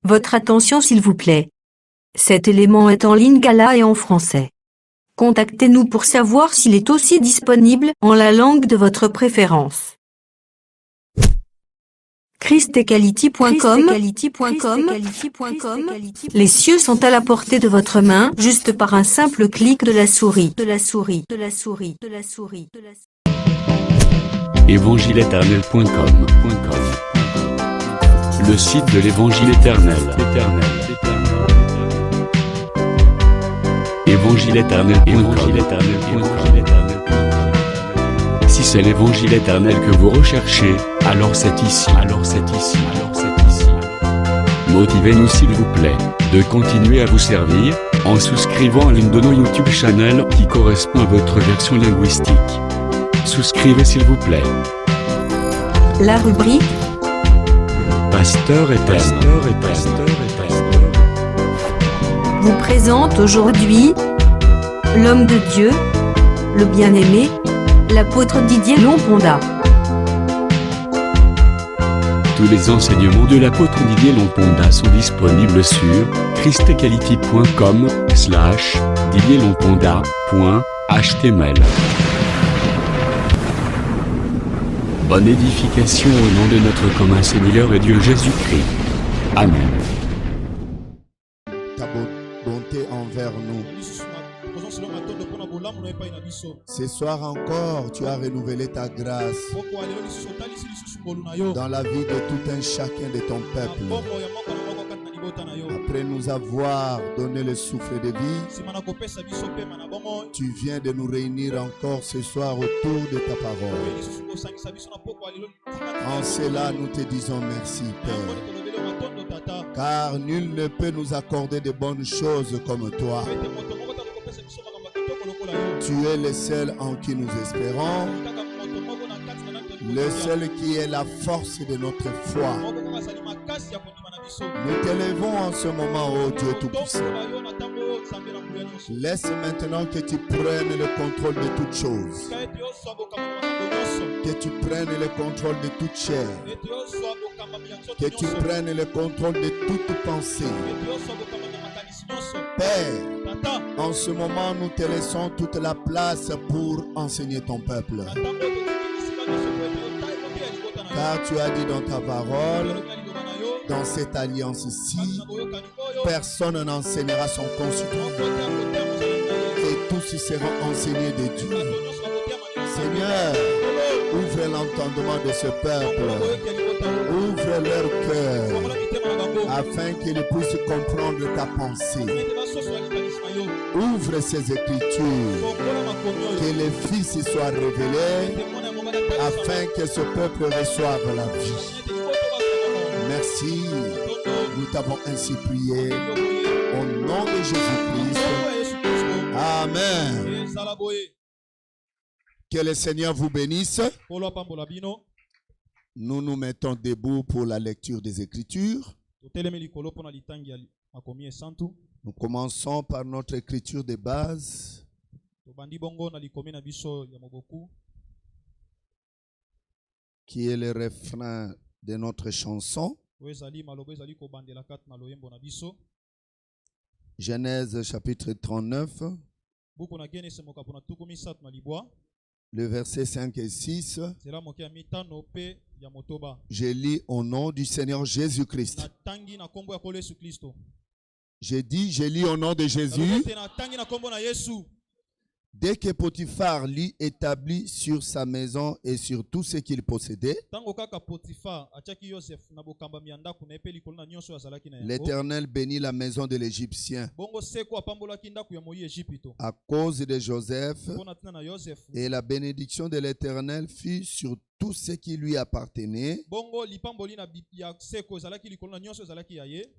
Votre attention s'il vous plaît. Cet élément est en lingala et en français. Contactez-nous pour savoir s'il est aussi disponible en la langue de votre préférence. christequality.com. Les cieux sont à la portée de votre main, juste par un simple clic de la souris. Évangile-éternel.com. Le site de l'Évangile éternel. Évangile-éternel.com. Si c'est l'Évangile éternel que vous recherchez, alors c'est ici. Motivez-nous s'il vous plaît, de continuer à vous servir, en souscrivant à l'une de nos YouTube channels qui correspond à votre version linguistique. Souscrivez s'il vous plaît. La rubrique Pasteur éternel vous présente aujourd'hui l'homme de Dieu, le bien-aimé, l'apôtre Didier Lomponda. Tous les enseignements de l'apôtre Didier Lomponda sont disponibles sur christequality.com/didierlomponda.html. Bonne édification au nom de notre commun Seigneur et Dieu Jésus-Christ. Amen. Ta bonté envers nous. Ce soir encore, tu as renouvelé ta grâce dans la vie de tout un chacun de ton peuple. Après nous avoir donné le souffle de vie, tu viens de nous réunir encore ce soir autour de ta parole. En cela, nous te disons merci, Père. Car nul ne peut nous accorder de bonnes choses comme toi. Tu es le seul en qui nous espérons, le seul qui est la force de notre foi. Nous t'élevons en ce moment, ô Dieu Tout-Puissant. Laisse maintenant que tu prennes le contrôle de toutes choses. Que tu prennes le contrôle de toute chair. Que tu prennes le contrôle de toute pensée. Père, en ce moment, nous te laissons toute la place pour enseigner ton peuple. Car tu as dit dans ta parole, dans cette alliance-ci, personne n'enseignera son concitoyen et tous seront enseignés de Dieu. Seigneur, ouvre l'entendement de ce peuple, ouvre leur cœur, afin qu'ils puissent comprendre ta pensée. Ouvre ces écritures, que les Fils soient révélés, afin que ce peuple reçoive la vie. Merci, nous t'avons ainsi prié, au nom de Jésus-Christ. Amen. Que le Seigneur vous bénisse. Nous nous mettons debout pour la lecture des Écritures. Nous commençons par notre écriture de base. Qui est le refrain de notre chanson. Genèse chapitre 39. Le verset 5 et 6. Je lis au nom du Seigneur Jésus-Christ. J'ai dit, je lis au nom de Jésus. Dès que Potiphar l'eut établi sur sa maison et sur tout ce qu'il possédait, l'Éternel bénit la maison de l'Égyptien à cause de Joseph, et la bénédiction de l'Éternel fut sur tout ce qui lui appartenait,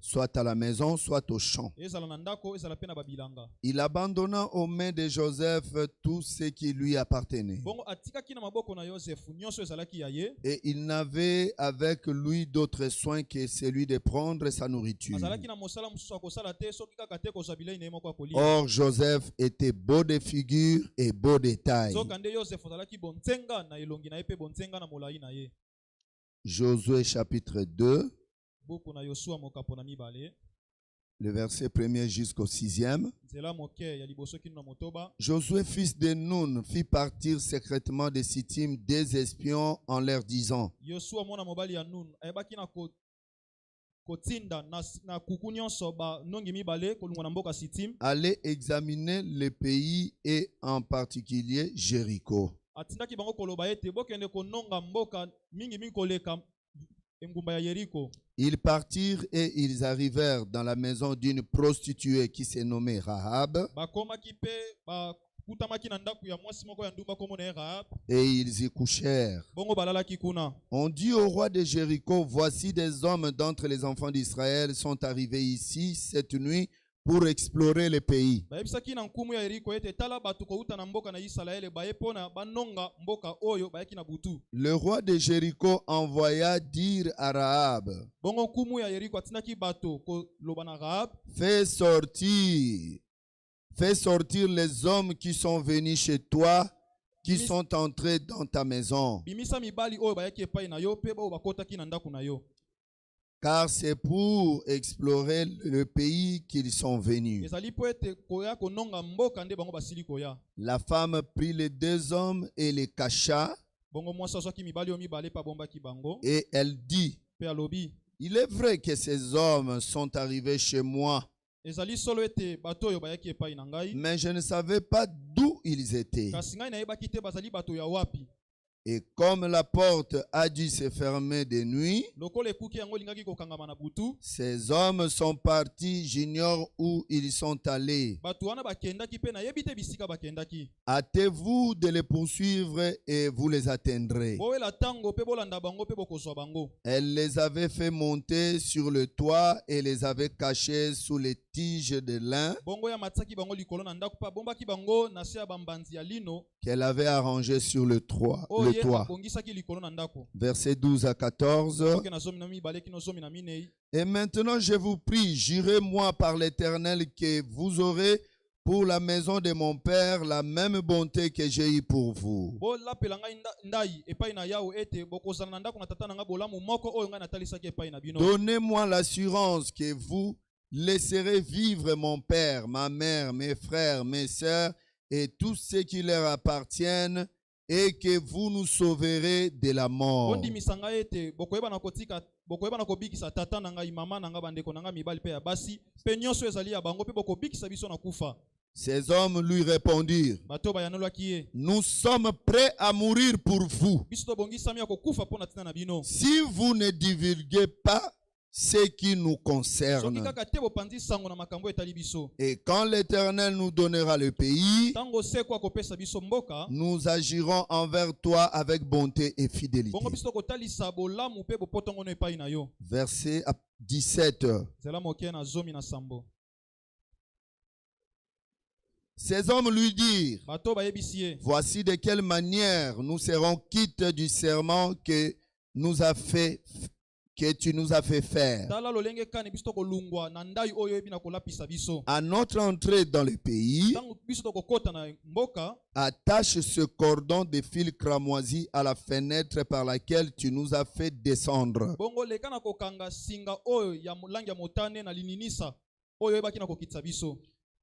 soit à la maison, soit au champ. Il abandonna aux mains de Joseph tout ce qui lui appartenait. Et il n'avait avec lui d'autre soin que celui de prendre sa nourriture. Or, Joseph était beau de figure et beau de taille. Josué chapitre 2. buku na Yosua mokapo na mibale le verset 1er jusqu'au 6e. nzela moke ya liboso kino na motoba. Josué, fils de Nun, fit partir secrètement de Sittim des espions en leur disant: Yosua mwana mobali ya Nun ayebaki na kotinda na kuku nyonso ba nongi mibale kolungwa na mboka Sittim. Allez examiner le pays et en particulier Jéricho. Atindaki bango koloba ete bokende kononga mboka mingi koleka engumba ya Yeriko. Ils partirent et ils arrivèrent dans la maison d'une prostituée qui se nommait Rahab. Bakomaki pe bakutamaki na ndaku ya mwasi moko ya ndumba kombo na Rahab. Et ils y couchèrent. Bongo balalaki kuna. On dit au roi de Jéricho: voici des hommes d'entre les enfants d'Israël sont arrivés ici cette nuit pour explorer le pays. Bayebisaki na nkumu ya Yeriko ete tala batu kouta na mboka na Israele baye pona banonga mboka oyo bayaki na butu. Le roi de Jéricho envoya dire à Rahab: Bongo nkumu ya Yeriko atindaki bato koloba na Rahab: fais sortir les hommes qui sont venus chez toi, qui sont entrés dans ta maison. Bimisa mibali oyo bayaki epai na yo pe bao bakotaki na ndaku na yo. Car c'est pour explorer le pays qu'ils sont venus. La femme prit les deux hommes et les cacha. Et elle dit: il est vrai que ces hommes sont arrivés chez moi, mais je ne savais pas d'où ils étaient. Et comme la porte a dû se fermer de nuit, ces hommes sont partis, j'ignore où ils sont allés. Hâtez-vous de les poursuivre et vous les atteindrez. Elle les avait fait monter sur le toit et les avait cachés sous les tiges de lin qu'elle avait arrangées sur le toit. Versets 12 à 14. Et maintenant je vous prie, jurez-moi par l'Éternel que vous aurez pour la maison de mon père la même bonté que j'ai eue pour vous. Donnez-moi l'assurance que vous laisserez vivre mon père, ma mère, mes frères, mes sœurs et tous ceux qui leur appartiennent, et que vous nous sauverez de la mort. Ces hommes lui répondirent: nous sommes prêts à mourir pour vous. Si vous ne divulguez pas ce qui nous concerne. Et quand l'Éternel nous donnera le pays, nous agirons envers toi avec bonté et fidélité. Verset 17. Ces hommes lui dirent: voici de quelle manière nous serons quittes du serment que tu nous as fait faire. À notre entrée dans le pays, attache ce cordon de fil cramoisi à la fenêtre par laquelle tu nous as fait descendre.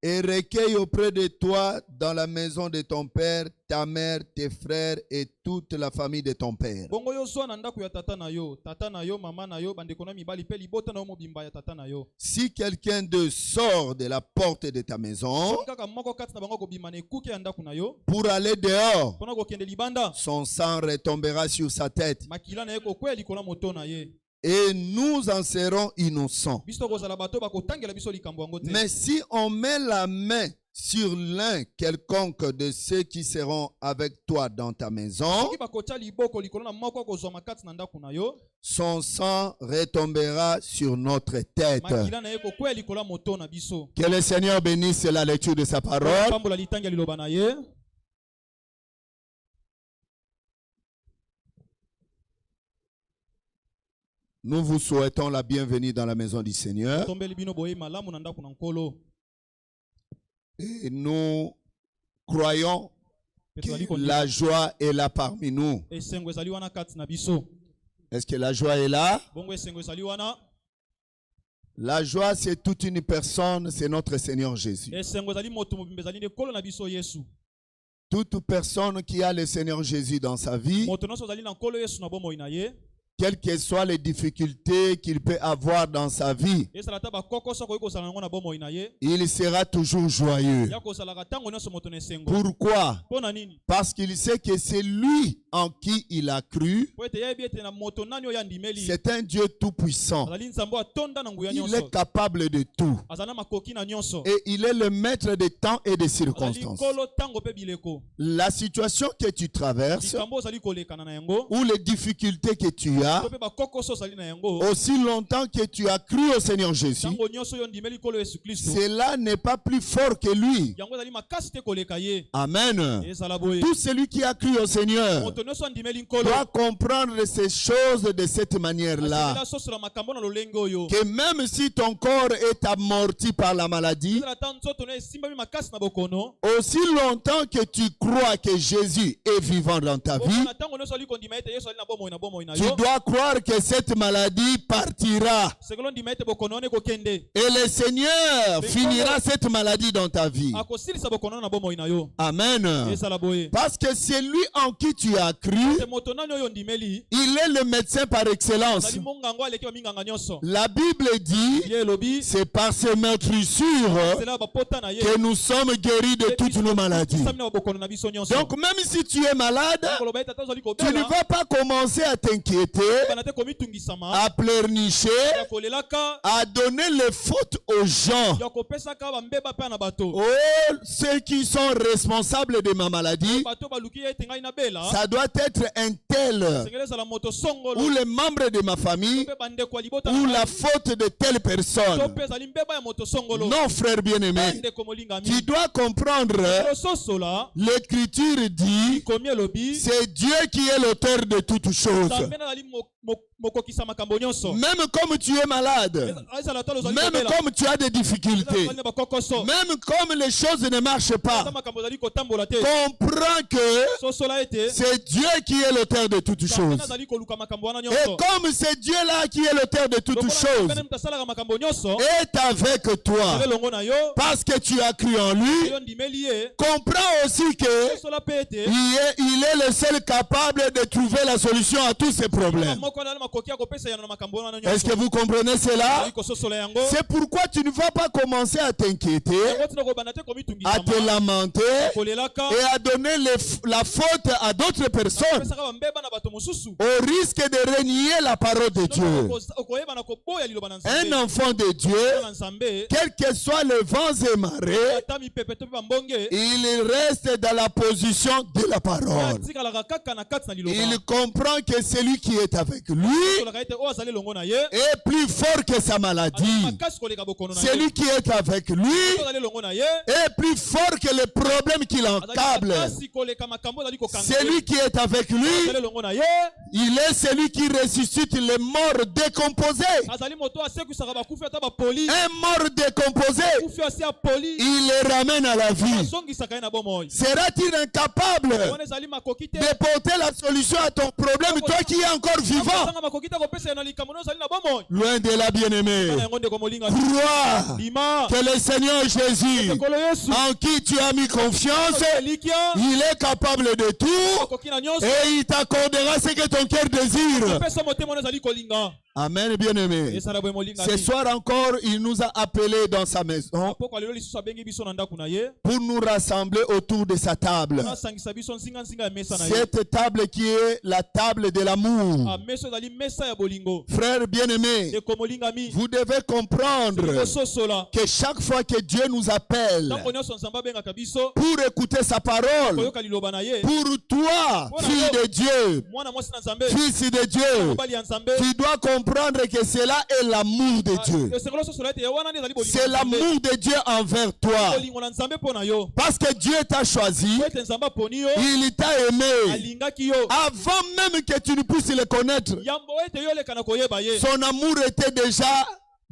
Et recueille auprès de toi dans la maison de ton père, ta mère, tes frères et toute la famille de ton père. Si quelqu'un d'eux sort de la porte de ta maison pour aller dehors, son sang retombera sur sa tête et nous en serons innocents. Mais si on met la main sur l'un quelconque de ceux qui seront avec toi dans ta maison, son sang retombera sur notre tête. Que le Seigneur bénisse la lecture de sa parole. Nous vous souhaitons la bienvenue dans la maison du Seigneur. Et nous croyons que la joie est là parmi nous. Est-ce que la joie est là? La joie, c'est toute une personne, c'est notre Seigneur Jésus. esengo ezali moto mobimba ezali nde nkolo na biso Yesu. Toute personne qui a le Seigneur Jésus dans sa vie, Moto nyonso azali na nkolo Yesu na bomoi na ye, quelles que soient les difficultés qu'il peut avoir dans sa vie, ezala ata bakokoso akoki kozala nango na bomoi na ye, il sera toujours joyeux. ya kozalaka ntango nyonso moto na esengo. Pourquoi? Mpo na nini? Parce qu'il sait que c'est lui en qui il a cru. Po ete yebi ete na moto nani oyo andimeli C'est un Dieu tout-puissant. azali nzambe atonda na nguya Il nyonso, est capable de tout. azali na makoki na nyonso, Et il est le maître des temps et des azali circonstances. nkolo ntango mpe bileko. La situation que tu traverses, Likambo ozali kolekana na yango, ou les difficultés que tu as, to mpe bakokoso ozali na yango, aussi longtemps que tu as cru au Seigneur Jésus, ntango nyonso oyo ndimeli nkolo Yesu Kristo, cela n'est pas plus fort que lui. yango ezali makasi te koleka ye. Amen. Ezala boye, Tout celui qui a cru au Seigneur moto nyonso andimeli nkolo doit comprendre ces choses de cette asengeli manière-là. asosola makambo na lolenge oyo. Que même si ton corps est amorti par la maladie, ezala ata nzoto na esimbami makasi na bokono, aussi longtemps que tu crois que Jésus est vivant dans ta vie, bomona ntango nyonso ali kondima ete Yesu ali na bomoi na tu yo, dois croire que cette maladie partira. sekelo ndima ete bokono wana ekokende, Et le Seigneur finira cette maladie dans ta vie. akosilisa bokono wana na bomoi na yo. Amen. Ezala boye, Parce que c'est lui en qui tu as cru, ete moto nani oyo ndimeli il est le médecin par excellence. azali mongango aleki baminganga nyonso. La Bible dit, Ye elobi c'est par ses meurtrissures sela bapota na ye que nous sommes guéris de toutes nos maladies. sami na bokono na biso nyonso. Donc même si tu es malade, koloba ete ata ozali tu ne kobela vas pas commencer à t'inquiéter, bana te komitungisama, à pleurnicher, ya kolelaka, à donner les fautes aux gens. ya kopesaka bambeba mpe na bato. Oh, ceux qui sont responsables de ma maladie, Bato baluki ye ete ngai nabela, ça doit être un tel, sengeli ezala moto songolo, ou les membres de ma famille, mpe bandeko ya libota ou na la ngai, faute de telle to personne. mpe ezali mbeba ya moto songolo. Non, frère bien-aimé, Bandeko molingami, tu dois comprendre, ososola l'écriture dit, komi elobi c'est Dieu qui est l'auteur de toutes choses. nzambe nazali mokokisa makambo nyonso. Même comme tu es malade, Ezala talo ozali même kobela, comme tu as des difficultés, ezala na bakokoso, même comme les choses ne marchent pas, ata makambo ezali kotambola te, comprends que sosola ete c'est Dieu qui est l'auteur de toutes nzambe choses. nazali koluka makambo wana Et nyonso. comme c'est Dieu-là qui est l'auteur de toutes Lokola choses, nzambe moto asalaka makambo nyonso, est avec toi, ezali elongo na yo, parce que tu as cru en lui, yo ndimeli ye, comprends aussi que sosola mpe ete il est le seul capable de trouver la solution à tous ces problèmes. moko azali makoki ya kopesa yano na makambo wana Est-ce que nyonso. vous comprenez cela? Ezali kososola yango, C'est pourquoi tu ne vas pas commencer à t'inquiéter, yango tina kobanda te à te komitungisama, lamenter kolelaka, et à donner la faute à d'autres personnes pesaka bambeba na bato mosusu. au risque de renier la parole de Dieu. Okoyeba na koboya liloba na Un nzambe, enfant de Dieu, na nzambe, quels que soient les vents et marées, ata mipepe to mpe bambonge, il reste dans la position de la parole. atikalaka kaka na kati na liloba. Il comprend que celui qui est avec lui Solaka ete oyo azali elongo na ye, est plus fort que sa azali maladie. makasi koleka bokono na ye. Celui qui est avec lui Oyo azali elongo na ye, est plus fort que les problèmes qui azali l'encablent. makasi koleka makambo azali kokanga ye. Celui qui est avec lui, Azali elongo na ye, il est celui qui ressuscite les morts décomposés. azali moto asekwisaka bakufi ata bapoli, Un mort décomposé, kufi asi apoli, il les ramène à la vie. azongisaka ye na bomoi. Sera-t-il incapable Wana ezali makoki te, de porter la solution à ton problème, toi qui es encore vivant? Kozanga makoki te kopesa ye na likambo nyonso azali na bomoi. Loin de la Kana bien-aimée. yango ndeko molinga, Crois lima que le Seigneur Jésus, ekolo Yesu en qui tu as mis confiance, elikia, il est capable de tout makoki na nyonso, et il t'accordera ce que ton cœur désire. pesa motema wana ezali kolinga. Amen, bien-aimé. Esala boye molinga. Ce soir encore, il nous a appelés dans sa maison Apoko lelo lisusu abengi biso na ndako na ye, pour nous rassembler autour de sa table. asangisa biso nzinga ya mesa na ye. Cette table qui est la table de l'amour. Mesa ezali mesa ya bolingo. Frères bien-aimés, Ndeko molingami, vous devez comprendre kososola. que chaque fois que Dieu nous appelle Ntango nyonso nzambe abengaka biso, pour écouter sa parole, koyoka liloba na ye, pour toi, fille de Dieu, mwana mwasi na nzambe, fils de Dieu, mobali ya nzambe, tu dois comprendre que cela est l'amour de Dieu. esengelo sosola ete ya wana nde ezali bolingo C'est na nzambe. l'amour de Dieu envers toi. Bolingo na nzambe mpo na yo. Parce que Dieu t'a choisi, Po ete nzambe aponi yo, il t'a aimé. alingaki yo, Avant même que tu ne puisses le connaître, yambo ete yo oleka na koyeba ye. son amour était déjà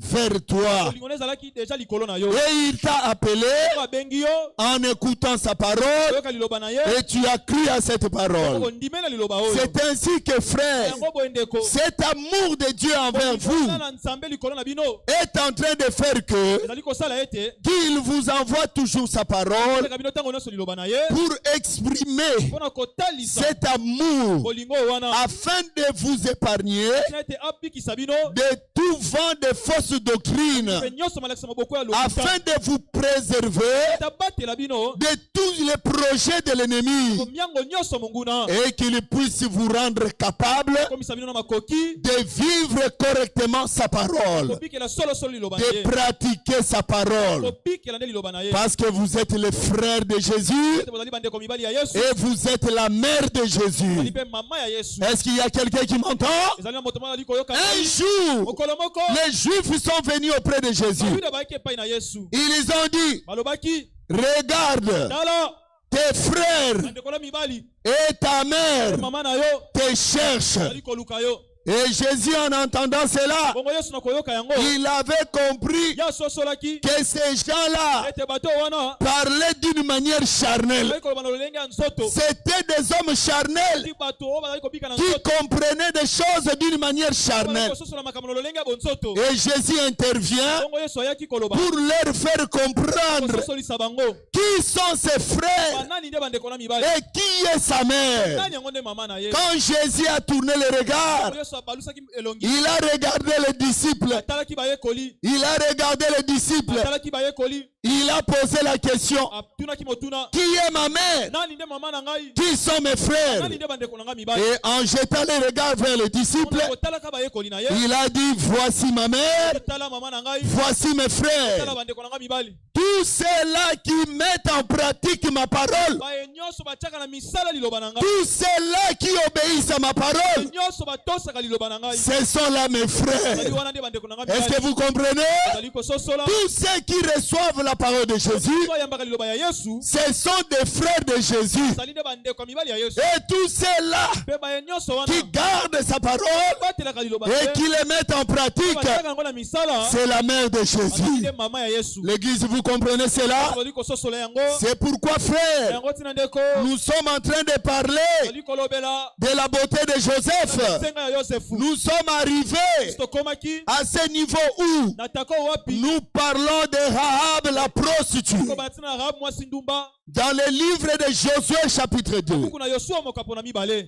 vers toi. bolingo na ezalaki déjà likolo na yo. Et il t'a appelé Babengi yo, en écoutant sa parole oyoka liloba na ye, et tu as cru à cette parole. ondimela liloba oyo. C'est ainsi que frère, Yango boye ndeko, cet amour de Dieu envers vous bolingo na Nzambe likolo na bino, est en train de faire que ezali kosala ete, qu'il vous envoie toujours sa parole oleka bino ntango nyonso liloba na ye, pour exprimer mpona kotalisa cet amour bolingo oyo wana, afin de vous épargner tina ete abikisa bino, de tout vent de fausses doctrines, mpe nyonso malakisa maboko ya lokuta, afin de vous préserver ete abatela bino, de tous les projets de l'ennemi komiango nyonso monguna, et qu'il puisse vous rendre capable komisa bino na makoki, de vivre correctement sa parole, kobikela solosolo liloba na ye, de pratiquer sa parole, kobikela nde liloba na ye, parce que vous êtes les frères de Jésus ete bozali bandeko mibali ya Yesu, et vous êtes la mère de bozali Jésus. mpe mama ya Yesu. Est-ce qu'il y a quelqu'un qui m'entend? Ezali na moto moko azali koyoka Un jour, mokolo moko, les Juifs sont venus auprès de Jésus. bayuda bayaki epai na Yesu, Ils ont dit, balobaki, regarde, tala tes frères bandeko na mibali, et ta mère mama na yo te cherchent. azali koluka yo. Et Jésus, en entendant cela, Bongo Yesu na koyoka yango, il avait compris ya sosolaki que ces gens-là ete bato wana parlaient d'une manière charnelle. bazali koloba na lolenge ya nzoto, C'était des hommes charnels ati bato oyo bazali kobika na qui nzoto, comprenaient des choses d'une manière bazali charnelle. kososola makambo na lolenge ya bonzoto. Et Jésus intervient Bongo Yesu ayaki koloba pour leur faire comprendre kososolisa bango, qui sont ses frères banani nde bandeko na mibali, et qui est sa mère. nani yango nde mama na ye. Quand Jésus a tourné le regard, Bongo Yesu abalusaki elongi, il a regardé les disciples. atalaki bayekoli, Il a regardé les disciples. atalaki bayekoli, Il a posé la question, atunaki motuna, qui est ma mère? nani nde mama na ngai, Qui sont mes frères? nani nde bandeko na ngai mibali. Et en jetant les regards vers les disciples, Kotalaka bayekoli na ye, il a dit, voici ma mère, tala mama na ngai, voici mes tala frères. bandeko na ngai mibali. Tous ceux-là qui mettent en pratique ma parole, Baye nyonso batiaka na misala liloba na ngai, tous ceux-là qui obéissent à ma parole, nyonso batosaka liloba na ngai, ce sont là mes bazali frères. wana nde bandeko na ngai Est-ce que mibali. vous comprenez? Bazali kososola, Tous ceux qui reçoivent la parole de Jésus, so ayambaka liloba ya Yesu, ce sont des frères de Jésus. bazali nde bandeko ya mibali ya Yesu. Et tous ceux-là Mpe baye nyonso wana qui gardent sa parole batelaka liloba na et ye, qui les mettent en pratique, batiaka yango na misala, c'est la mère de bazali Jésus. nde mama ya Yesu. L'église, vous comprenez cela? Bazali kososola yango, C'est pourquoi, frère, yango tina ndeko, nous sommes en train de parler bazali kolobela de la beauté de Joseph. nsenga ya Yosefu. Nous sommes arrivés Tokomaki à ce niveau où na tako wapi, nous parlons de Rahab la prostituée. ko batina Rahabu mwasi ndumba, Dans le livre de Josué chapitre 2, buku na Yosua mokapo na mibale,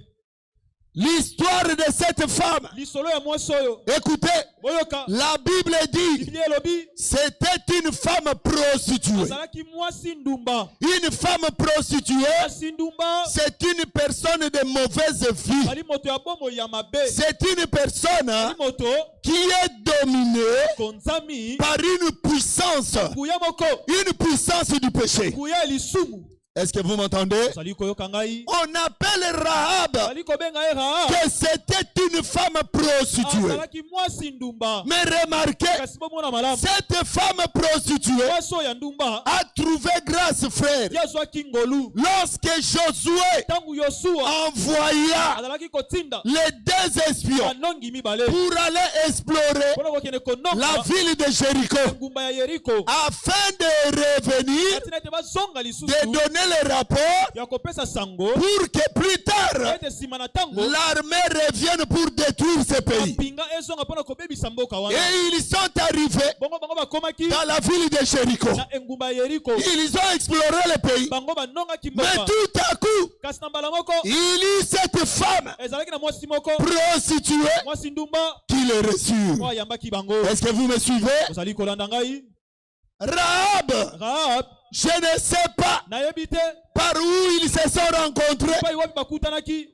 l'histoire de cette femme, lisolo ya mwasi oyo, écoutez, boyoka, la Bible dit, Biblia elobi c'était une femme prostituée. azalaki mwasi ndumba. Une femme prostituée, Mwasi ndumba c'est une personne de mauvaise vie. ali moto ya bomo ya mabe, C'est une personne ali moto qui est dominée konzami, par une puissance nguya moko, du péché. nguya lisumu. Est-ce que vous m'entendez? Azali koyoka ngai, On appelle Rahab azali kobenga ye Rahabu, que c'était une femme prostituée. azalaki mwasi ndumba. Mais remarquez, Kasi bomona malamu, cette femme prostituée mwasi oyo ya ndumba a trouvé grâce, frère, ye azwaki ngolu. lorsque Josué Ntango Yosua envoya azalaki kotinda les deux espions banongi mibale pour aller explorer mpona kokende la kononga ville de Jéricho ngumba ya Yeriko, afin de revenir, katina ete bazonga de lisusu donner le rapport ya kopesa sango pour que plus tard ete nsima na ntango l'armée revienne pour détruire ce pays. mampinga ezonga mpona kobebisa mboka wana. Et ils sont arrivés Bongo bango bakomaki dans la ville de Jéricho. na engumba ya Yeriko, Ils ont exploré le pays. bango banongaki Mais mboka. tout à coup, Kasi na mbala moko il y eut cette femme ezalaki na mwasi moko, prostituée mwasi ndumba qui les reçut. oyo ayambaki bango. Est-ce que vous me suivez? Ozali kolanda ngai. Rahab, Rahab je ne sais pas nayebi te par où ils se sont rencontrés epai wapi bakutanaki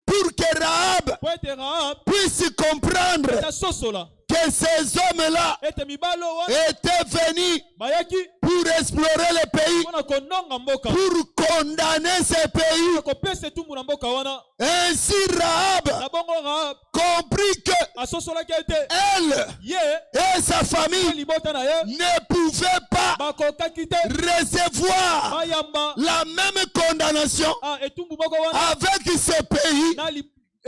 pour que Rahab po ete Rahab puisse comprendre tasosola que ces hommes-là ete mibalo wana étaient venus bayaki pour explorer le pays, mpona kononga mboka, pour condamner ce pays. kopesa etumbu na mboka wana. Ainsi Rahab Na bongo Rahab comprit que asosolaki ete elle ye et sa na famille libota na ye ne pouvaient pas bakokaki te recevoir bayamba la même condamnation etumbu moko wana avec ce pays na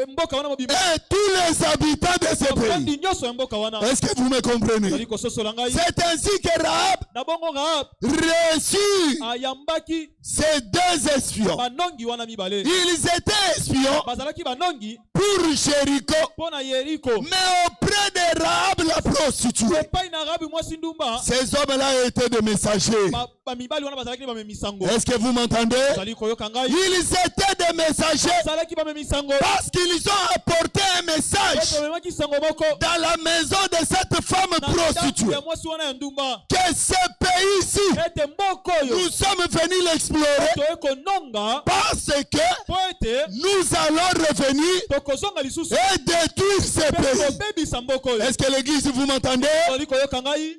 mboka wana mobimba et tous les habitants de ce pays. bafandi nyonso ya mboka wana Est-ce que vous me comprenez? ozali kososola ngai C'est ainsi que Rahab na bongo Rahab reçut ayambaki ces deux espions. banongi wana mibale Ils étaient espions bazalaki banongi pour Jéricho, mpo na Yeriko mais auprès de Rahab la prostituée. epai na Rahabi mwasi ndumba Ces hommes-là étaient des messagers. bamibali wana bazalaki ni bamemisango Est-ce que vous m'entendez? ozali koyoka ngai Ils étaient des messagers bazalaki bamemisango parce qu'ils ont apporté un message bamemaki sango moko dans la maison de cette femme na ndako prostituée. ya mwasi wana ya ndumba Que ce pays-ci, ete mboka oyo nous sommes venus l'explorer toye kononga parce que mpo ete nous allons revenir tokozonga lisusu et détruire ce mpe pays. kobebisa mboka oyo Est-ce que l'église, vous m'entendez? ozali koyoka ngai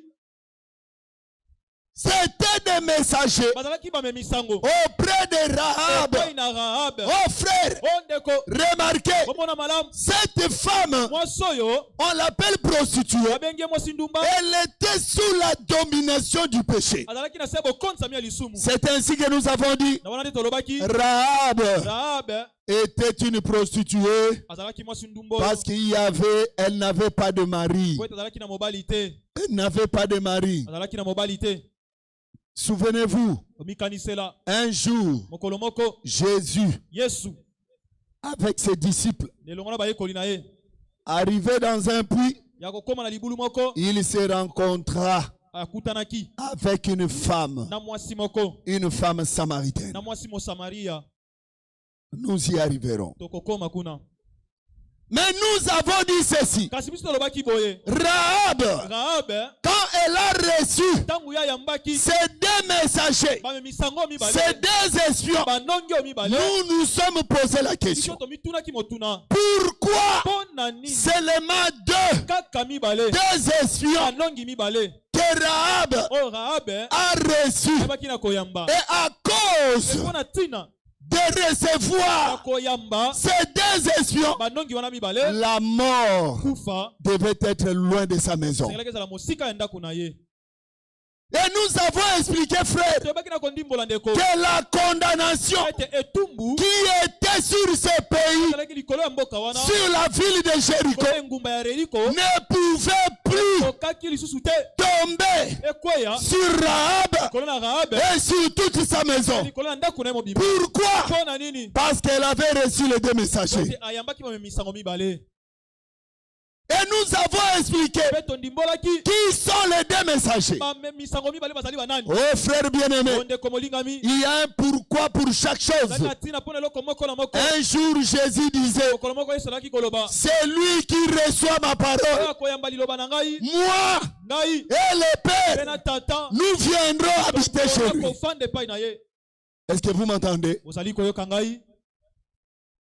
C'était des messagers bazalaki bamemisango auprès de Rahab. epai na Rahab Oh frère, o ndeko remarquez, omona malamu cette femme, mwasi oyo on l'appelle prostituée. babengi ye mwasi ndumba Elle était sous la domination du péché. azalaki na se bokonzami ya lisumu C'est ainsi que nous avons dit, na wana nde tolobaki Rahab Rahab était une prostituée azalaki mwasi ndumba parce elle n'avait pas de mari. po ete azalaki na mobali te Elle n'avait pas de mari. azalaki na mobali te Souvenez-vous, omikanisela un jour, mokolo moko Jésus, yesu avec ses disciples, lelongo na bayekoli na ye arrivé dans un puits, ya kokóma na libulu moko il se rencontra akutanaki avec une femme samaritaine. na mwasi mosamaria Nous y arriverons. tokokóma kuna Mais nous avons dit ceci. kasi biso tolobaki boye Rahab, Rahab quand elle a reçu ntango ya yambaki ces deux messagers, bamemisango mibale ces deux espions, banongi oyo mibale nous sommes posé la biso question. tomitunaki motuna Pourquoi mpo na nini seulement kaka mibale deux espions banongi mibale que Rahab oyo Rahab a reçu ayebaki na koyamba et à cause mpo na ntina de ya recevoir koyamba ces deux espions, banongi wana mibale la mort kufa devait être loin de sa maison. esengelaki ezala mosika ya ndako na ye Et nous avons expliqué, frère, toyebaki na kondimbola ndeko que la condamnation ete etumbu qui était sur ce pays, ezalaki likolo ya mboka wana sur la ville de Jéricho, likolo ya engumba ya Yeriko ne pouvait plus okaki lisusu te tomber ekweya sur Rahab likolo na Rahab et sur toute sa maison. likolo ya ndako na ye mobimba Pourquoi? mpo na nini Parce qu'elle avait reçu les deux messagers. ete ayambaki bamemisango mibale Et nous avons expliqué mpe tondimbolaki qui sont les deux messagers. bamemisango mibale bazali banani Oh frère bien-aimé, ondeko molingami il y a un pourquoi pour chaque chose. ezali na ntina mpo na eloko moko na moko Un jour, Jésus disait, mokolo moko yesu alaki koloba c'est lui qui reçoit ma oyo parole. akoyamba liloba na ngai Moi ngai et le mpe Père, na tata nous viendrons habiter chez lui. kofanda epai na ye Est-ce que vous m'entendez? ozali koyoka ngai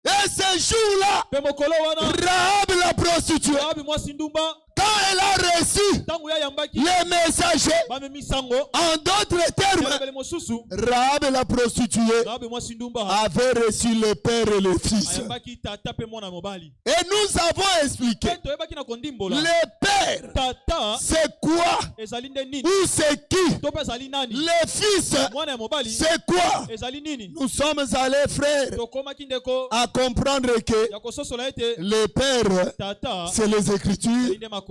Et ce jour-là, mpe mokolo wana Rahab la prostituée, Rahabi mwasi ndumba quand elle a reçu ntango ya yambaki les messagers, bamemisango en d'autres termes, elobele mosusu Rahab la prostituée Rahabi mwasi ndumba avait reçu le Père et le Fils. ayambaki tata mpe mwana mobali Et nous avons expliqué, mpe toyebaki na kondimbola le Père, tata c'est quoi ezali nde nini ou c'est qui? to mpe ezali nani Le Fils, mwana ya mobali c'est quoi? ezali nini Nous sommes allés, frères, tokomaki ndeko à comprendre que ya kososola ete le Père, tata c'est les ezali Écritures, nde makomi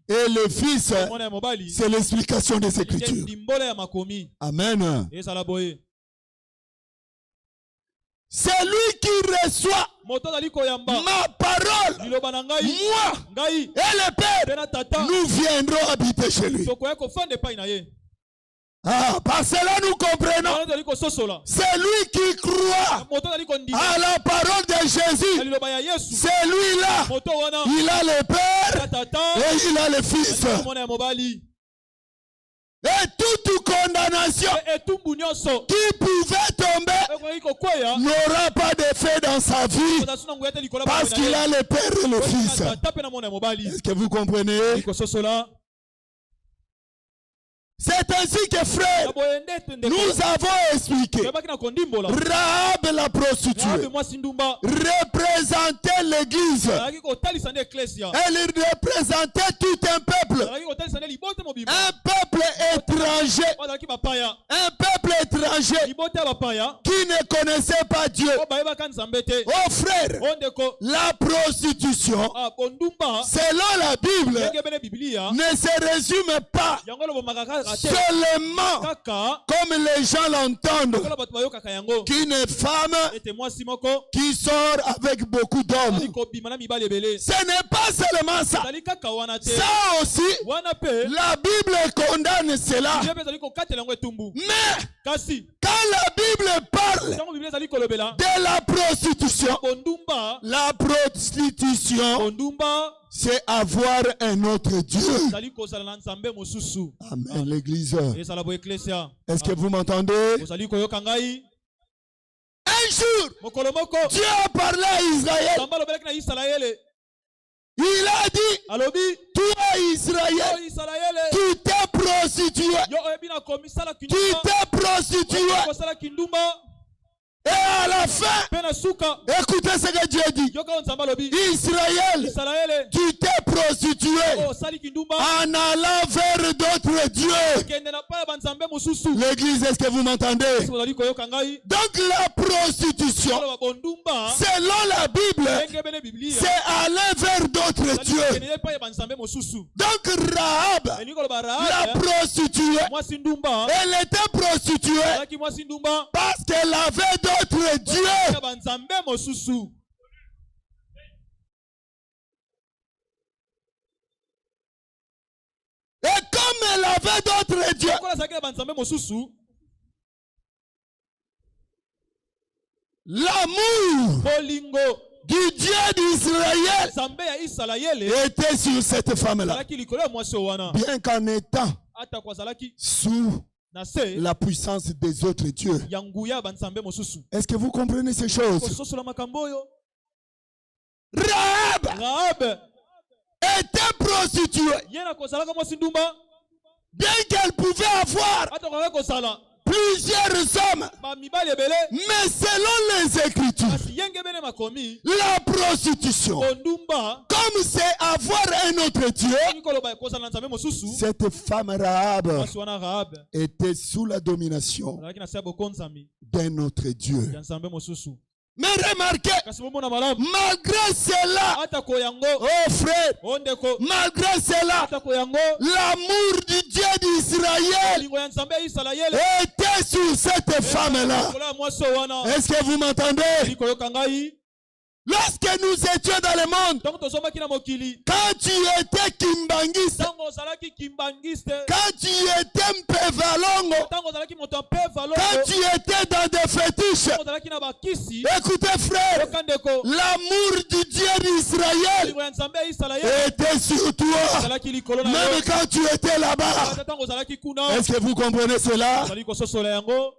et le Fils, mwana ya mobali c'est l'explication des ezali nde Écritures. ndimbola ya makomi Amen. ezala boye C'est lui qui reçoit moto azali koyamba ma parole. liloba na ngai Moi ngai et le mpe Père, na tata nous viendrons habiter chez lui. tokoya kofanda epai na ye Ah, par cela nous comprenons. wana tozali kososola C'est lui qui croit moto azali kondima à la parole de na Jésus. liloba ya yesu C'est lui-là. moto wana Il a le na Père tata et il a le Fils. azali mwana ya mobali Et toute condamnation mpe etumbu nyonso qui pouvait tomber ekoki kokweya n'aura pas d'effet dans sa vie kozala suna nguya te likolo parce qu'il a le Père et le Fils. tata mpe na mwana ya mobali Est-ce que vous comprenez? kososola C'est ainsi que, na frère, boye nde ete ndeko nous avons expliqué. toyebaki na kondimbola Rahab la Rahabi prostituée mwasi ndumba représentait l'église. azalaki kotalisa nde eklesia Elle représentait tout un peuple. azalaki kotalisa nde libota mobimba Un peuple étranger. bazalaki bapaya Un peuple étranger étrangers libota ya bapaya qui ne connaissaient pas Dieu. oyo bayebaka nzambe te. Oh frère, o ndeko la prostitution, bondumba selon la Bible, ndenge bene biblia ne se résume pas yango elobomaka kaka te seulement kaka comme les gens l'entendent, lokola bato bayokaka yango qu'une femme ete mwasi moko qui sort avec beaucoup d'hommes. azali kobima na mibali ebele Ce n'est pas seulement ça. ezali kaka wana te. Ça aussi, wana mpe la Bible condamne cela. biblia mpe ezali kokatela yango etumbu. Mais kasi quand la Bible parle ntango biblia ezali kolobela de la prostitution, bondumba la prostitution, bondumba c'est avoir un autre Dieu. ezali kozala na nzambe mosusu. Amen, l'église. ezala bo eklesia. Est-ce que vous m'entendez? ozali koyoka ngai. Un jour, mokolo moko Dieu a parlé à Israël. nzambe alobelaki na isalaele Il a dit, alobi toi Israël, yo isalaele tu t'es prostitué. yo oyebi na komisala Tu kindumba t'es prostitué. kosala kindumba Et à la fin, mpe na suka écoutez ce que Dieu dit. yoka oyo nzambe alobi Israël, isalaele tu t'es prostitué osali kindumba en allant vers d'autres dieux. kende na pa ya banzambe mosusu. L'église, est-ce que vous m'entendez? ozali koyoka ngai. Donc la prostitution, oloba bondumba selon la Bible, ndenge bene biblia c'est aller vers d'autres ezali dieux. kokende pa ya banzambe mosusu. Donc Rahab, elingi koloba la Rahabe prostituée, mwasi ndumba elle était prostituée azalaki mwasi ndumba parce qu'elle avait d'autres dieux. ya banzambe mosusu. Et comme elle avait d'autres dieux, lokola azalaki na banzambe mosusu l'amour bolingo du Dieu d'Israël nzambe ya isalaele était sur cette femme-là. azalaki likolo ya mwasi oyo wana Bien qu'en étant atako azalaki sous na se la puissance des autres dieux. ya nguya ya banzambe mosusu. Est-ce que vous comprenez ces choses? kososola makambo oyo Rahab Rahabe était prostituée. ye na kozalaka mwasi ndumba Bien qu'elle pouvait avoir atako kozala plusieurs hommes, bamibali ebele mais selon les Écritures, kasi yenge bene makomi la prostitution, bondumba comme c'est avoir un autre Dieu, elingi koloba kozala na nzambe mosusu. cette femme Rahab mwasi wana Rahabe était sous la domination azalaki na se ya bokonzami d'un autre Dieu. ya nzambe mosusu. Mais remarquez, kasi bomona malamu malgré cela, atako yango oh frère, o ndeko malgré cela, atako yango l'amour du Dieu d'Israël bolingo ya nzambe ya isalaele était sur cette femme-là. likolo ya mwasi oyo wana. Est-ce que vous m'entendez? elingi koyoka ngai. Lorsque nous étions dans le monde, ntango tozomaki na mokili quand tu étais kimbangiste, ntango ozalaki kimbangiste quand tu étais mpevalongo, ntango ozalaki moto ya mpe valongo quand tu étais dans des fétiches, ntango ozalaki na bakisi écoutez frère, yoka ndeko l'amour du Dieu d'Israël bolingo ya nzambe ya isalaele était sur toi. ozalaki likolo na Même yo. quand tu étais là-bas. Ata ntango ozalaki kuna Est-ce que vous comprenez cela? ozali kososola yango.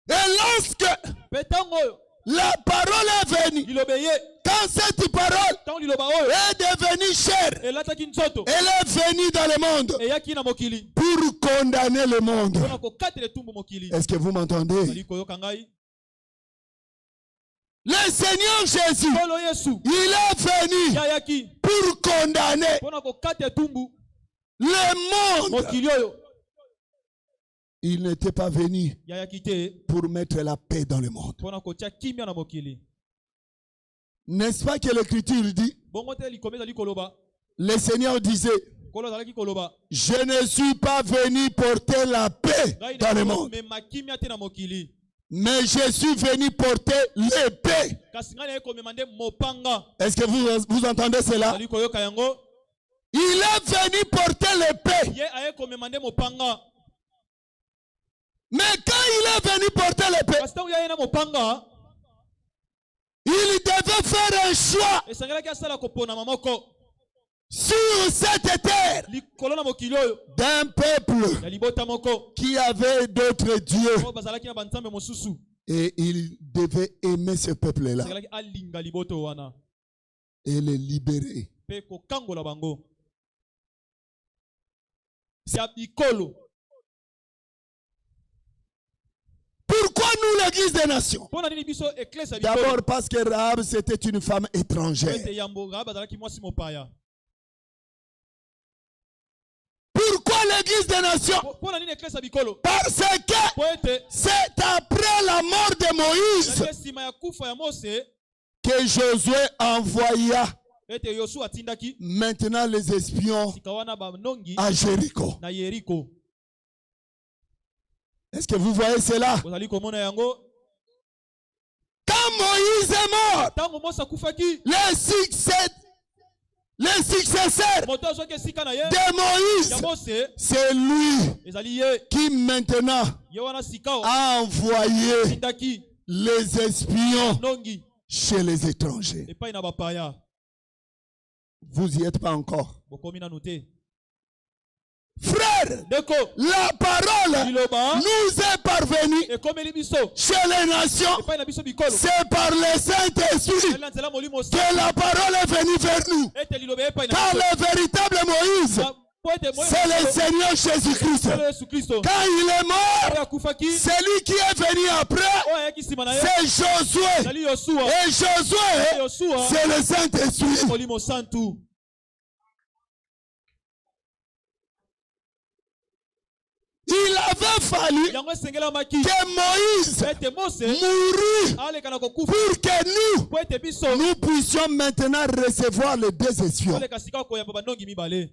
Et lorsque mpe ntango oyo la parole est venue, liloba ye quand cette parole ntango liloba oyo est devenue chère, elataki nzoto elle est venue dans le monde eyaki na mokili pour condamner le monde. mpona kokatela etumbu mokili. Est-ce que vous m'entendez? ozali koyoka ngai. Le Seigneur Jésus, nkolo yesu il est venu yayaki pour condamner mpona kokata etumbu le monde. mokili oyo. Il n'était pas venu yayaki te pour mettre la paix dans le monde. mpona kotia kimia na mokili. N'est-ce pas que l'Écriture dit, bongo te likomi ezali koloba le Seigneur disait, nkolo azalaki koloba je ne suis pas venu porter la paix ngai dans le monde, mema kimia te na mokili mais je suis venu porter l'épée. kasi ngai naye komema nde mopanga. Est-ce que vous entendez cela? ozali koyoka yango. Il est venu porter l'épée. ye aye komema nde mopanga. Mais quand il est venu porter l'épée, kasi ntango yaye na mopanga il devait faire un choix esangelaki asala koponama moko sur cette terre likolo na mokili oyo d'un peuple ya libota moko qui avait d'autres dieux. oyo bazalaki na banzambe mosusu. Et il devait aimer ce peuple-là esangelaki alinga libota oyo wana et le libérer. mpe kokangola bango ya bikolo. Pourquoi nous, l'Église des Nations? mpona nini biso eklese ya bikolo D'abord parce que Rahab, c'était une femme étrangère. ete yambo Rahabe azalaki mwasi mopaya. Pourquoi l'église des nations? Mpo na nini eklesi ya bikolo? Parce que Po ete c'est après la mort de Moïse ezali nsima ya kufa ya Mose que Josué envoya ete Yoshua atindaki maintenant les espions sika wana banongi à Jéricho. na Yeriko. Est-ce que vous voyez cela? Bozali komona yango. Quand Moïse est mort, Tango Mose akufaki les successeurs moto azwaki esika na ye de ya Moïse, Mose c'est lui ezali ye qui maintenant ye wana sika a envoyé atindaki les espions nongi chez les étrangers. epai na bapaya. Vous n'y êtes pas encore. Bokomi nanu te. Frère, Deko la parole liloba nous est parvenue ekomeli biso chez les nations. epai na biso bikolo C'est par le Saint-Esprit na nzela molimo que la parole est venue vers nous. ete liloba epai na Car biso le véritable Moïse, po ete c'est le Seigneur Jésus-Christ. Yesu Kristo Quand il est mort, oyo akufaki celui qui est venu après, oyo ayaki nsima na ye c'est Josué. ezali Yoshua. Et Josué, Yoshua c'est le Saint-Esprit. molimo santu. Il avait fallu Yango esengelamaki que Moïse ete Mose mourut aleka na kokufa pour que po ete biso nous puissions maintenant recevoir les deux espions. oleka sika koyamba banongi mibale.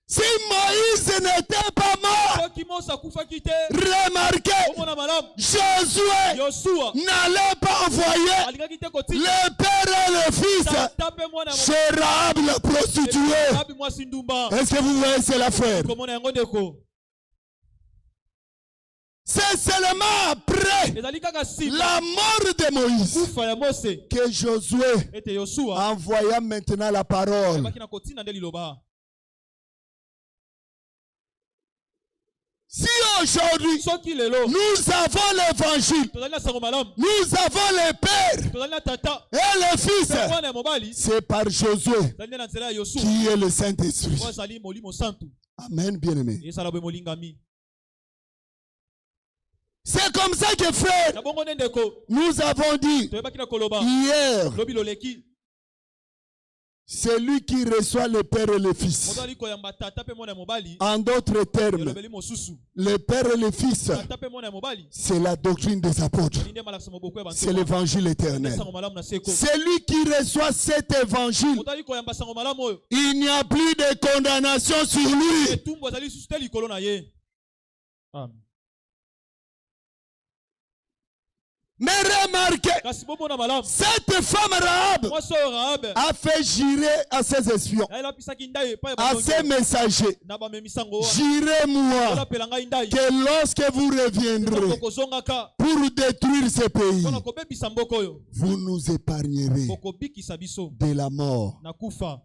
Si Moïse n'était pas mort, Soki Mose akufaki te remarquez, omona malamu Josué Yoshua n'allait pas envoyer alingaki te kotika le père et le fils tata mpe mwana ya chez Rahab la prostituée. abi mwasi ndumba. Est-ce que vous voyez cela, frère? Komona yango ndeko C'est seulement après ezali kaka nsima la mort de Moïse kufa ya Mose que Josué ete Yoshua envoya maintenant la parole. baki na kotina nde liloba. Si aujourd'hui Soki lelo nous avons l'évangile, tozali na sango malamu nous avons le père tozali na tata et le fils, mpe mwana ya mobali c'est par Josué ezali nde na nzela ya Yoshua qui est le Saint-Esprit. oyo azali molimo santu Amen, bien-aimé. esala bwe molingami. C'est comme ça que, frère, Na bongo nde ndeko nous avons dit toyebaki na koloba hier, lobi loleki c'est lui qui reçoit le père et le fils. moto ali koyamba tata mpe mwana ya mobali En d'autres termes, elobeli mosusu le père et le fils, tata mpe mwana ya mobali c'est la doctrine des apôtres. ninde malakisa moboko ya C'est bantu l'évangile éternel. sango malamu na seko Celui qui reçoit cet évangile, moto ali koyamba sango malamu oyo il n'y a plus de condamnation sur lui. etumbu azali lisusu te likolo na ye. Amen. Mais remarquez, Kasi bomona malamu cette femme Rahab mwasi oyo Rahabe a fait jurer à ses espions, ayelapisaki ndai epai ya à ses messagers, na bamemisango wana jurez-moi olapela ngai ndai que lorsque vous reviendrez kokozongaka pour détruire ce pays, mpona kobebisa mboka oyo vous nous épargnerez kokobikisa biso de la mort. na kufa.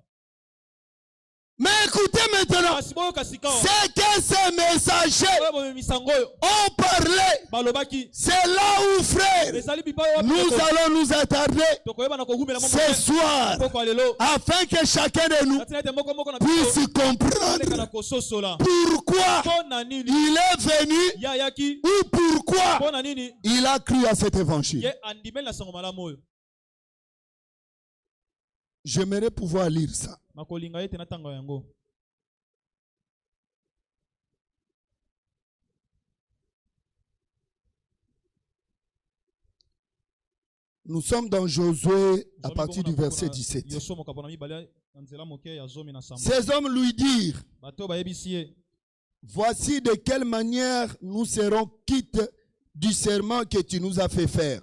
Mais écoutez maintenant, Kasi boyoka sika c'est que ces messagers oyo bamemisango oyo ont parlé. balobaki C'est là où, frère, ezali bipai wapi nous allons nous attarder tokoyeba na kogumela ce soir, moko alelo afin que chacun de nous natina ete moko na puisse aleka na comprendre kososola pourquoi mpona nini il est venu ye ayaki ou pourquoi mpona nini il a cru à cet évangile. ye andimeli na sango malamu oyo. J'aimerais pouvoir lire ça. makolinga ete natanga yango. Nous sommes dans Josué à partir du verset 17. Ces hommes lui dirent, voici de quelle manière nous serons quittes du serment que tu nous as fait faire.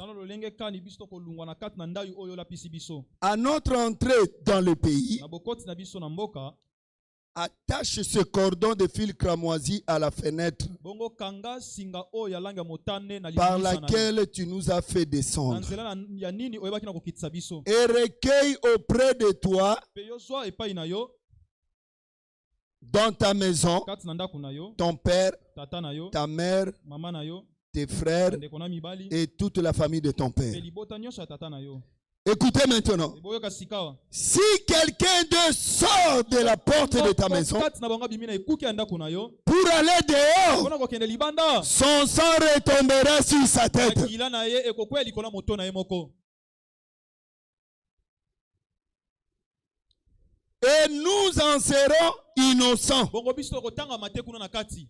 À notre entrée dans le pays, attache ce cordon de fil cramoisi à la fenêtre par laquelle tu nous as fait descendre et recueille auprès de toi dans ta maison ton père, ta mère, tes frères et toute la famille de ton père. Écoutez maintenant, si quelqu'un d'eux sort de la porte de ta maison pour aller dehors, son sang retombera sur sa tête. Et nous en serons innocents. innocent. bongo biso tokotanga mate kuna na kati.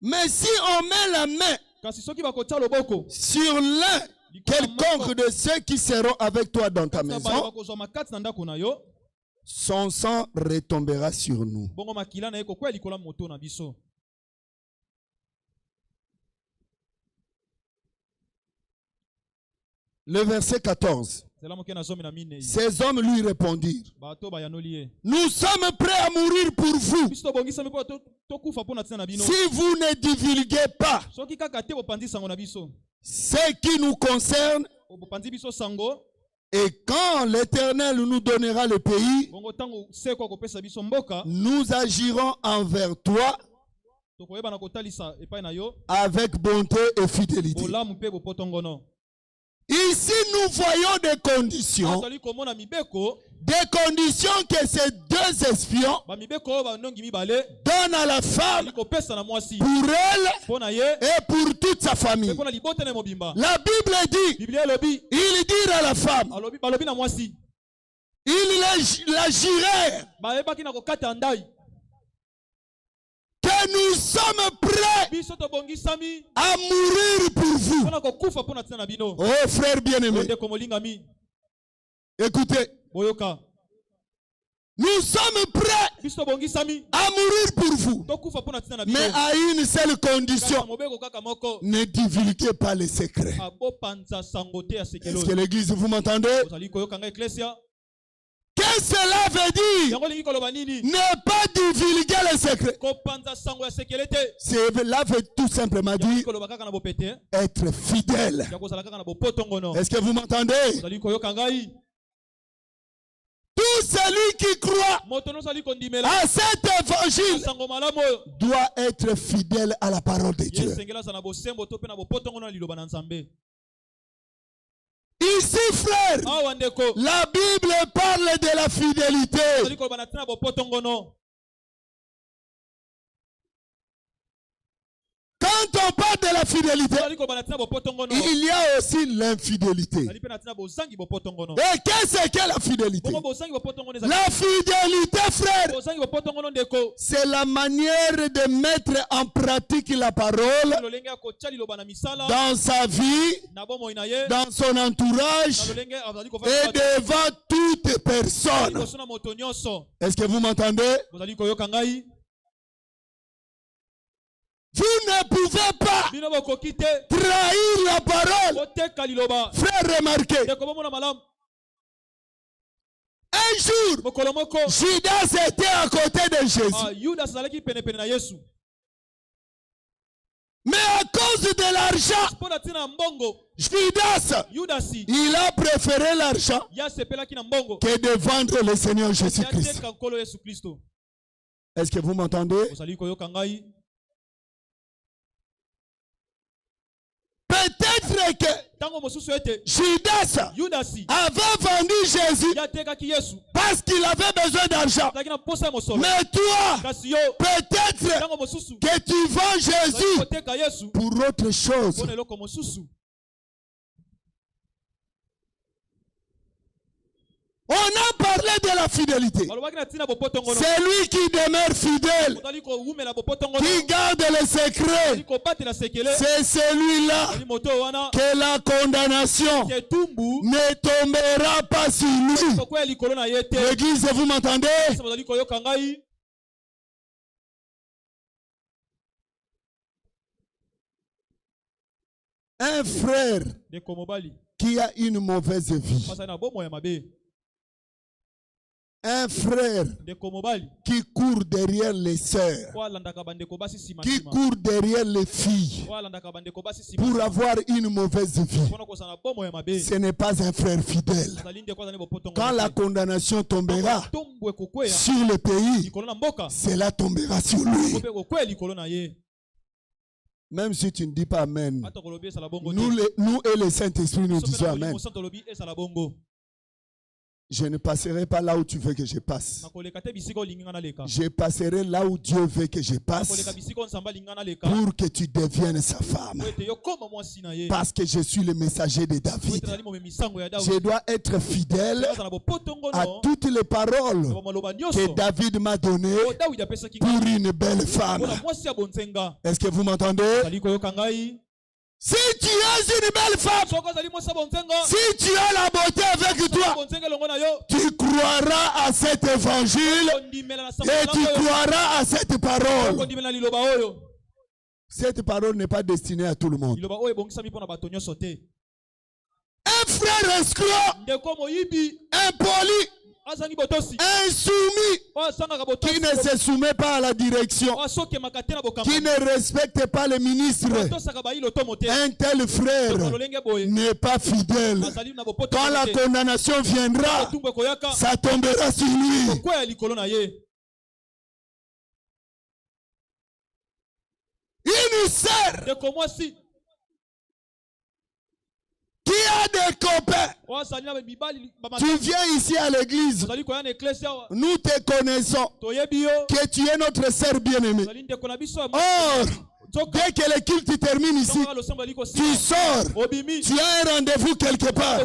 Mais si on met la main Kasi soki bakotia loboko sur l'un quelconque de ceux qui seront avec toi dans ta maison, bakozwa makati na ndako na yo, son sang retombera sur nous. bongo makila na ye kokwea likolo ya moto na biso. Le verset 14. Zela moke na zomi na mine. Ces hommes lui répondirent, Bato bayanoli ye. nous sommes prêts à mourir pour vous. Biso tobongisami mpo tokufa mpo na ntina na bino. Si vous ne divulguez pas Soki kaka te bopandi sango na biso. ce qui nous concerne, Bopandi biso sango, et quand l'Éternel nous donnera le pays, bongo tango seko kopesa biso mboka, nous agirons envers toi tokoyeba na kotalisa epai na yo, avec bonté et fidélité. bolamu mpe bopotongono. Ici, nous voyons des conditions Tozali komona mibeko, que ces deux espions ba mibeko ba nongi mibale, donnent à la femme ali kopesa na mwasi. pour elle Mpo na ye, et pour toute sa famille. mpo na libota na mobimba. La Bible dit, Biblia elobi, ils dirent à la femme, alobi balobi na mwasi. ils la jurèrent Bayebaki na kokata ndai. que nous sommes prêts Biso tobongisami, à mourir pour vous. mpo na kokufa mpo na ntina na bino. Oh frère bien-aimé, Ndeko molingami, écoutez, boyoka. nous sommes prêts Biso tobongisami, à mourir pour vous, tokufa mpo na ntina na bino. mais à une seule Kaka condition, mobeko kaka moko, ne divulguez pas les secrets. abopanza sango te ya Est-ce sekelo. que l'église, vous m'entendez? Ozali koyoka nga eklesia. Qu'est-ce que cela veut dire? Yango lingi koloba nini? Ne pas divulguer les secrets. Kopanza sango ya sekele te. Cela veut tout simplement Yango dire koloba kaka na bopete, être fidèle. ya kozala kaka na bopotongono. Est-ce que vous m'entendez? Ozali koyoka ngai. Tout celui qui croit Moto nyonso ali kondimela à cet évangile sango malamu oyo. doit être fidèle à la parole de Ye Dieu. sengela za na bosembo to pe na bopotongono na liloba na Nzambe. Ici, frère, Awa ndeko, la Bible parle de la fidélité. ozali koloba na ntina bopotongono. Quand on parle de la fidélité, Ozali koloba na ntina bopotongono. il y a aussi l'infidélité. Ozali pe na ntina bozangi bopotongono. Et qu'est-ce que la fidélité? Bongo bozangi bopotongono ezali. La fidélité, frère, Bozangi bopotongono ndeko. c'est la manière de mettre en pratique la parole Lolenge ya kotia liloba na misala. dans sa vie, Na bomoi na ye. dans son Na entourage lolenge azali et kofanya devant toute personne. liboso na moto nyonso. Est-ce que vous m'entendez? Bozali koyoka ngai. Vous ne pouvez pas Bino bokoki te. trahir la parole. Koteka liloba. Frère, remarquez, Ndeko bomona malamu. un jour, Mokolo moko. Judas était à côté de Jésus. Yudas azalaki penepene na Yesu. Mais à cause de l'argent, Mpo na ntina ya mbongo, Judas, Yudasi il a préféré l'argent ye asepelaki na mbongo. que de vendre le Seigneur Ya Jésus-Christ. teka nkolo Yesu Kristo. Est-ce que vous m'entendez? Ozali koyoka ngai. Peut-être que Tango mosusu ete Judas Yudasi avait vendu Jésus ye atekaki Yesu. parce qu'il avait besoin d'argent. Azalaki na posa ya mosolo. Mais toi, Kasi yo peut-être tango mosusu que tu vends ozali Jésus koteka Yesu pour autre chose. mpona eloko mosusu. On a parlé de la fidélité. Balobaki na ntina bopotongono. C'est lui qui demeure fidèle, Ozali kowumela bopotongono. qui garde les secrets. Ozali kobatela sekele. C'est celui-là Ozali moto wana. que la condamnation Ke tumbu ne tombera pas sur lui. kokwea likolo na ye te. L'église, vous m'entendez? Kasi bazali koyoka ngai. Un frère Ndeko mobali qui a une mauvaise vie. bazali na bomoi ya mabe. Un frère Ndeko mobali qui court derrière les sœurs, oyo alandaka bandeko basi nsima qui nsima. court derrière les filles Oyo alandaka bandeko basi nsima pour nsima. avoir une mauvaise vie. Mpona kozala na bomoi ya mabe. Ce n'est pas un frère fidèle. Azali ndeko azali bopotongono Quand la te. condamnation tombera Tumbu ekokwea sur le pays, likolo na mboka. cela tombera sur lui. Kope kokwea likolo na ye. Même si tu ne dis pas Amen, Ata kolobi esala bongo te. nous et le Saint-Esprit nous Soki na disons Molimo Amen. Santo olobi esala bongo. Je ne passerai pas là où tu veux que je passe. Je passerai là où Dieu veut que je passe pour que tu deviennes sa femme. Parce que je suis le messager de David. Je dois être fidèle à toutes les paroles que David m'a données pour une belle femme. Est-ce que vous m'entendez? Si tu es une belle femme, si tu as la beauté avec toi, tu croiras à cet évangile et tu croiras à cette parole. Cette parole n'est pas destinée à tout le monde. Un frère escroc, impoli, insoumis, qui ne se soumet pas à la direction, qui ne respecte pas les ministres, un tel frère n'est pas fidèle. Quand la condamnation viendra, ça tombera sur lui. Une sœur qui a des copains. Tu viens ici à l'église. Nous te connaissons. Que tu es notre sœur bien-aimée. Or, dès que le culte termine ici, tu sors. Tu as un rendez-vous quelque part.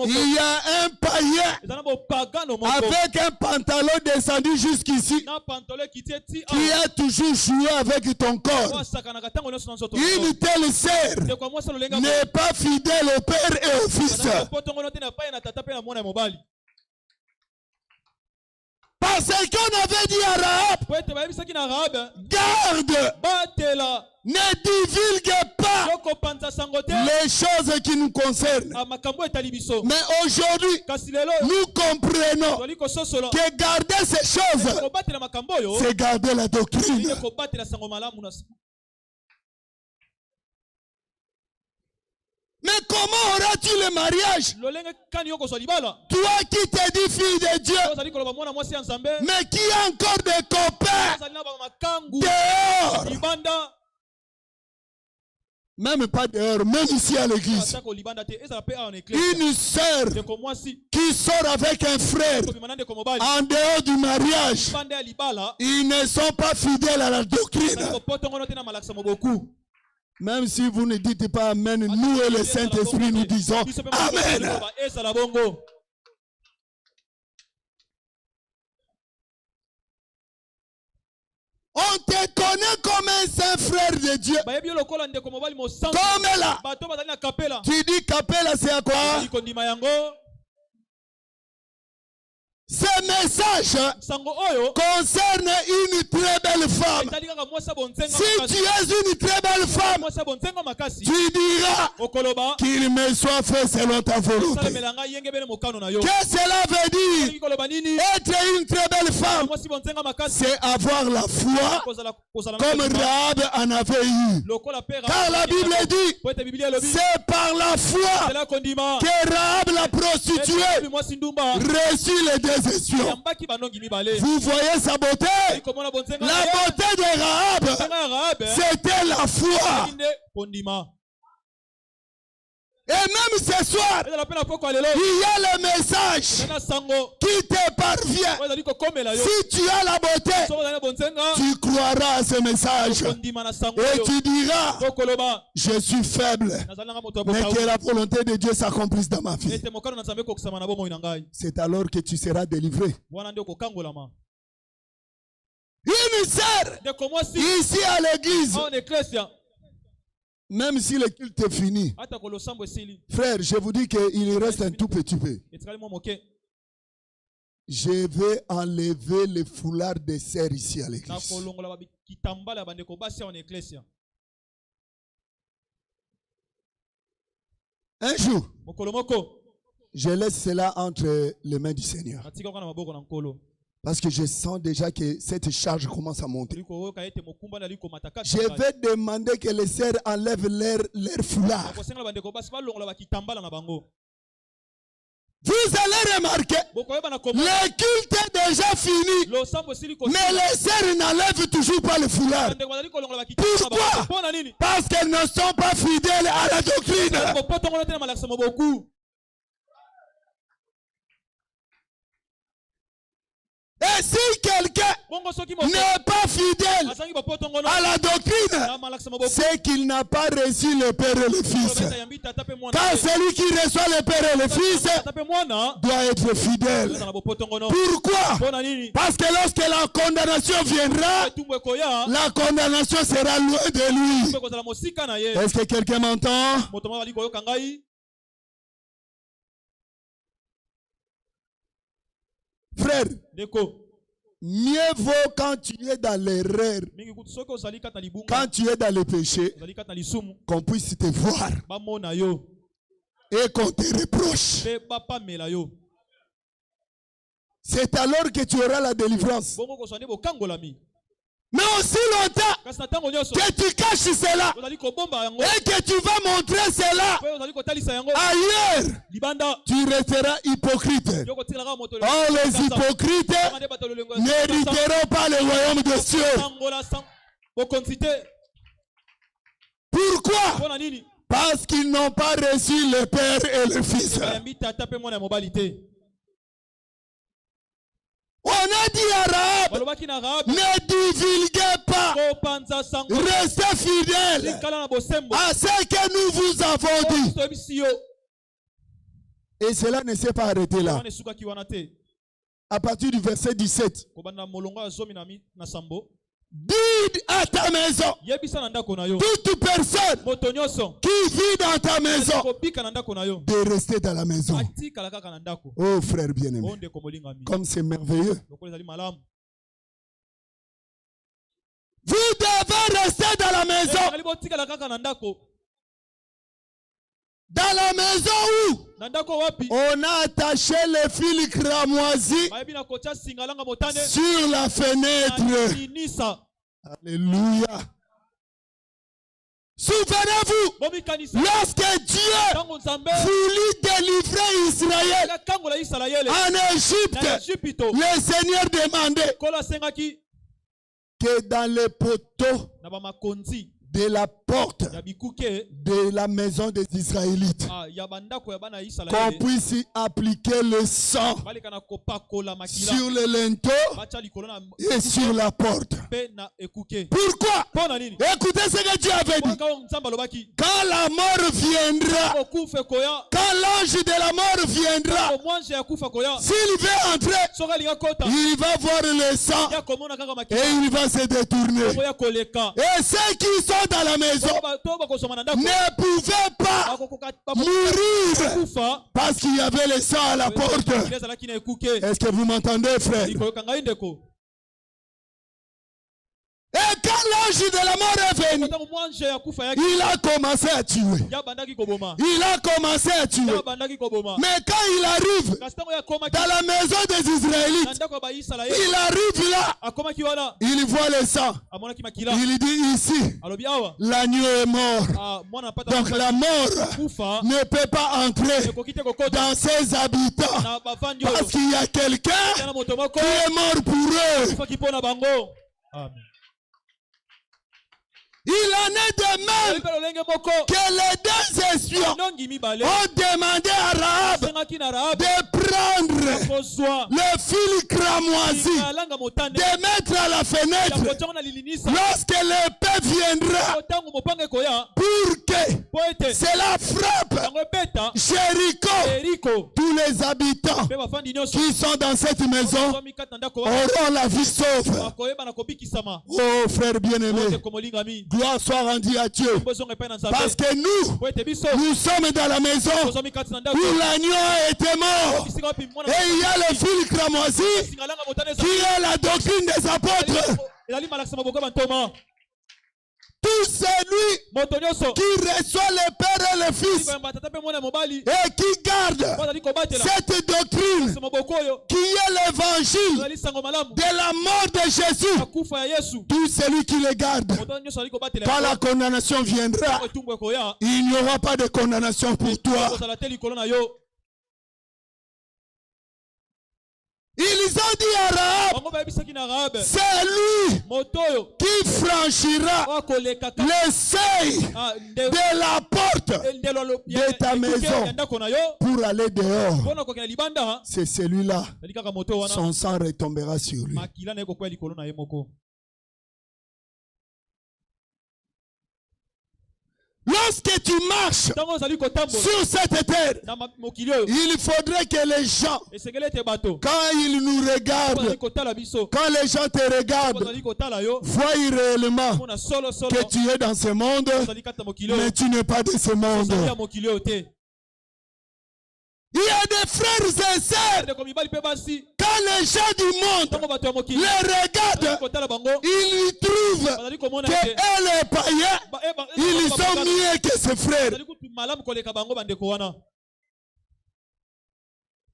Il y a un païen avec un pantalon descendu jusqu'ici qui a toujours joué avec ton corps. Une telle sœur n'est pas fidèle au père et au fils. Parce qu'on avait dit à Rahab, garde, ne divulgue pas les choses qui nous concernent. Mais aujourd'hui, nous comprenons que garder ces choses, c'est garder la doctrine. Mais comment auras-tu le mariage? Toi qui te dis fille de Dieu, mais qui a encore des copains dehors. Même pas dehors, même ici à l'église. Une sœur qui sort avec un frère en dehors du mariage, ils ne sont pas fidèles à la doctrine. Même si vous ne dites pas Amen, nous et le Saint-Esprit nous disons Amen. On te connaît comme un saint frère de Dieu. Comme là. Tu dis Capella, c'est à quoi? Ce message concerne une très belle femme. Si tu es une très belle femme, tu diras qu'il me soit fait selon ta volonté. Qu'est-ce que cela veut dire? Être une très belle femme, c'est avoir la foi comme Rahab en avait eu. Car la Bible dit, c'est par la foi que Rahab la prostituée reçut les deux espions. Vous voyez sa beauté? La beauté de Rahab, c'était la foi. Et même ce soir, il y a le message qui te parvient. Si tu as la beauté, tu croiras à ce message. Et tu diras, je suis faible, mais que la volonté de Dieu s'accomplisse dans ma vie. C'est alors que tu seras délivré. Une sœur, ici à l'église, même si le culte est fini, frère, je vous dis qu'il reste un tout petit peu. Je vais enlever le foulard des sœurs ici à l'église. Un jour, je laisse cela entre les mains du Seigneur. Parce que je sens déjà que cette charge commence à monter. Je vais demander que les sœurs enlèvent leur foulard. Vous allez remarquer, le culte est déjà fini, mais les sœurs n'enlèvent toujours pas le foulard. Pourquoi? Parce qu'elles ne sont pas fidèles à la doctrine. Et si quelqu'un bongo soki moto n'est pas fidèle azangi bopotongono à la doctrine, na malakisa maboko c'est qu'il n'a pas reçu le Père et le Fils. Kolobeta yambi tata pe mwana Car celui qui reçoit le Père et le Fils tata pe mwana doit être fidèle. na bopotongono Pourquoi? pona nini Parce que lorsque la condamnation viendra, etumbu ekoya la condamnation sera loin de lui. etumbu ekozala mosika na ye Est-ce que quelqu'un m'entend? moto moko ali koyoka ngai Frère, ndeko mieux vaut quand tu es dans l'erreur, mingi kutu soki ozali kati na libunga quand tu es dans le péché, ozali kati na lisumu qu'on puisse te voir bamona yo et qu'on te reproche. mpe bapamela yo C'est alors que tu auras la délivrance. bongo kozwa nde bokangolami Mais aussi longtemps kasi na ntango nyonso que tu caches cela ozali kobomba yango et que tu vas montrer cela mpe ozali kotalisa yango ailleurs, libanda tu resteras hypocrite. yo kotikalaka moto Oh, les hypocrites nde bato lolengo n'hériteront pas le royaume des cieux. sangola bokonzi te Pourquoi? mpona nini Parce qu'ils n'ont pas reçu le Père et le Fils. bayambi tata mpe mwana ya mobali te On a dit à Rahab, balobaki na Rahab ne divulguez pas, kopanza sango restez fidèles likala na bosembo à ce que nous vous avons dit. toyebisi yo Et cela ne s'est pas arrêté là. wana esukaki wana te À partir du verset 17, kobanda molongo ya zomi na sambo dis à ta maison, yebisa na ndako na yo toute personne moto nyonso qui vit dans ta maison, kobika na ndako na yo de rester dans la maison. atikala kaka na ndako Oh frère bien-aimé, o ndeko molingami comme c'est merveilleux. lokola ezali malamu Vous devez rester dans la maison. ali botikala kaka na ndako Dans la maison où na ndako wapi on a attaché les fils cramoisis bayebi na kotia singalanga motane sur la fenêtre. linisa Alléluia. Souvenez-vous, bomikanisa lorsque Dieu ntango nzambe voulut délivrer Israël akangola isalaele en na Égypte, Ejipito le Seigneur demandait kolo asengaki que dans les poteaux na bamakonzi de la porte ya bikuke de la maison des Israélites, ya bandako ya bana ya qu'on isalaele puisse y appliquer le sang baleka na kopakola makila sur le linteau batia likolo na et sur la porte. mpe na ekuke Pourquoi? mpona nini Écoutez ce que Dieu avait dit. mpaka nzambe alobaki Quand la mort viendra, kokufa ekoya quand l'ange de la mort viendra, omwanje ya kufa koya s'il veut entrer, soki alinga kota il va voir le sang ya komona kaka et makila il va se détourner. oya koleka Et ceux qui sont dans la maison to bakosoma na ndako ne pouvaient pas mourir bakufa parce qu'il y avait le sang à la porte. ezalaki na ekuke Est-ce que vous m'entendez, frère? likoyoka ngai ndeko Et quand l'ange de la mort est venu, ntango mwanje ya kufa yaki il a commencé à tuer. ya bandaki koboma Il a commencé à tuer. ya bandaki koboma Mais quand il arrive kasi ntango yakomaki dans la maison des na Israélites, ndako ya baisalaeli il arrive là, akomaki wana il voit le sang. amonaki makila Il dit ici, alobi awa l'agneau est mort. mwana napata Donc la mort kufa ne peut pas entrer ekoki te kokota dans ses habitants na bavandi oyo parce qu'il y a quelqu'un ya na moto moko qui est mort pour eux. kufaki mpo na bango amen Il en est de même mpe lolenge moko que les deux espions nongi mibale ont demandé à Rahab asengaki na Rahab de prendre kozwa le fil cramoisi, alanga motane de mettre à la ya fenêtre kotiango na lilinisa lorsque l'épée viendra ntango mopanga ekoya pour que po ete cela frappe yango ebeta Jéricho. eriko Tous les habitants mpe bafandi nyonso qui sont dans cette maison zomi kati na ndako wana auront la vie sauve. bakoyeba na kobikisama Oh frère bien-aimé, ndeko molingami gloire soit rendue à Dieu. bozonga epai na Parce nzambe que nous, po ete biso nous sommes dans la maison tozomi kati na ndako où l'agneau a été mort. bisika wapi mwana Et il y a le fil cramoisi singalanga motane qui est la doctrine des apôtres. elali malakisa maboko ya bantoma Tout celui moto nyonso qui reçoit le Père et le Fils koyamba tata mpe mwana ya mobali et qui garde bazali kobatela cette doctrine maboko oyo qui est l'évangile ezali sango malamu de la mort de Jésus. akufa ya yesu Tout celui qui le garde, moto nyonso ali kobatela quand la condamnation viendra, etumbu ekoya il n'y aura pas de condamnation pour toi. kozala te likolo na yo Ils ont dit à Rahab, bango bayebisaki na Rahab c'est lui moto oyo qui franchira akolekaka le seuil de la porte de ta maison pour aller dehors. mpona kokenda libanda C'est celui-là. ezali kaka moto wana Son sang retombera sur lui. makila na ye kokwea likolo na ye moko. Lorsque tu marches ntango ozali kotambola sur cette terre, na mokili oyo il faudrait que les gens, esengeli ete bato quand ils nous bazali regardent, kotala biso quand les gens te regardent, bazali kotala yo voient réellement mpona solosolo que tu es dans ce monde, ozali kati na mokili oyo mais tu n'es pas de ce monde. ozali ya mokili oyo te. Il y a des frères et sœurs, ndeko mibali mpe basi quand les gens du monde ntango bato ya mokili les bazali regardent, kotala bango ils trouvent bazali komona que ete eux, les païens, ils sont mieux que ses frères. bazali kutu malamu koleka bango bandeko wana.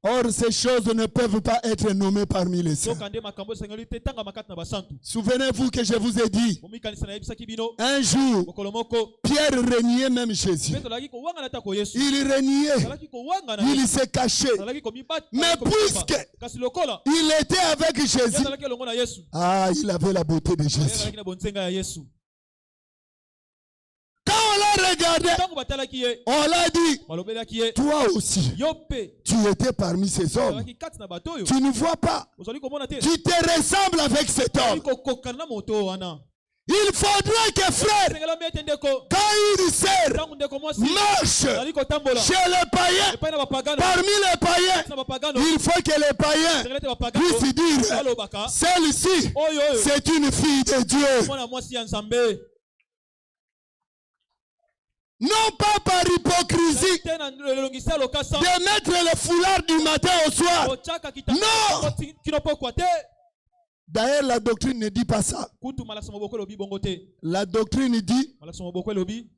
Or, ces choses ne peuvent pas être nommées parmi les saints. soka nde makambo esengeli te tanga makati na basantu. Souvenez-vous que je vous ai dit, momikanisa nayebisaki bino un jour, mokolo moko Pierre régnait même Jésus. mpe tozalaki kowangana ta ko yesu Il régnait, tozalaki kowangana il se cachait. tozalaki komibata Mais puisque kasi lokola il était avec ye Jésus, azalaki elongo na yesu ah, il avait la beauté de ye Jésus. azalaki na bonzenga ya yesu. Quand on l'a regardé, ntango batalaki ye on l'a dit, balobelaki ye toi aussi, yo mpe tu étais parmi ces hommes. ozalaki kati na bato oyo Tu ne vois pas, ozali komona te tu te ressembles avec cet ozali homme. kokokana na moto oyo wana. Il faudrait que frère, esengelami ete ndeko quand une sœur ntango ndeko mwasi marche ozali kotambola chez les païens, epai na bapagano parmi les païens, na bapagano il faut que les païens esengeli ete bapagano puissent dire, balobaka celle-ci, oyo oyo c'est une fille de Dieu. mwana mwasi ya nzambe. Non pas par hypocrisie te na elongisi ya lokasa de mettre le foulard du matin au soir. otyaka Non! kino pokwa te D'ailleurs, la doctrine ne dit pas ça. kutu malakisa maboko elobi bongo te. La doctrine dit, malakisa maboko elobi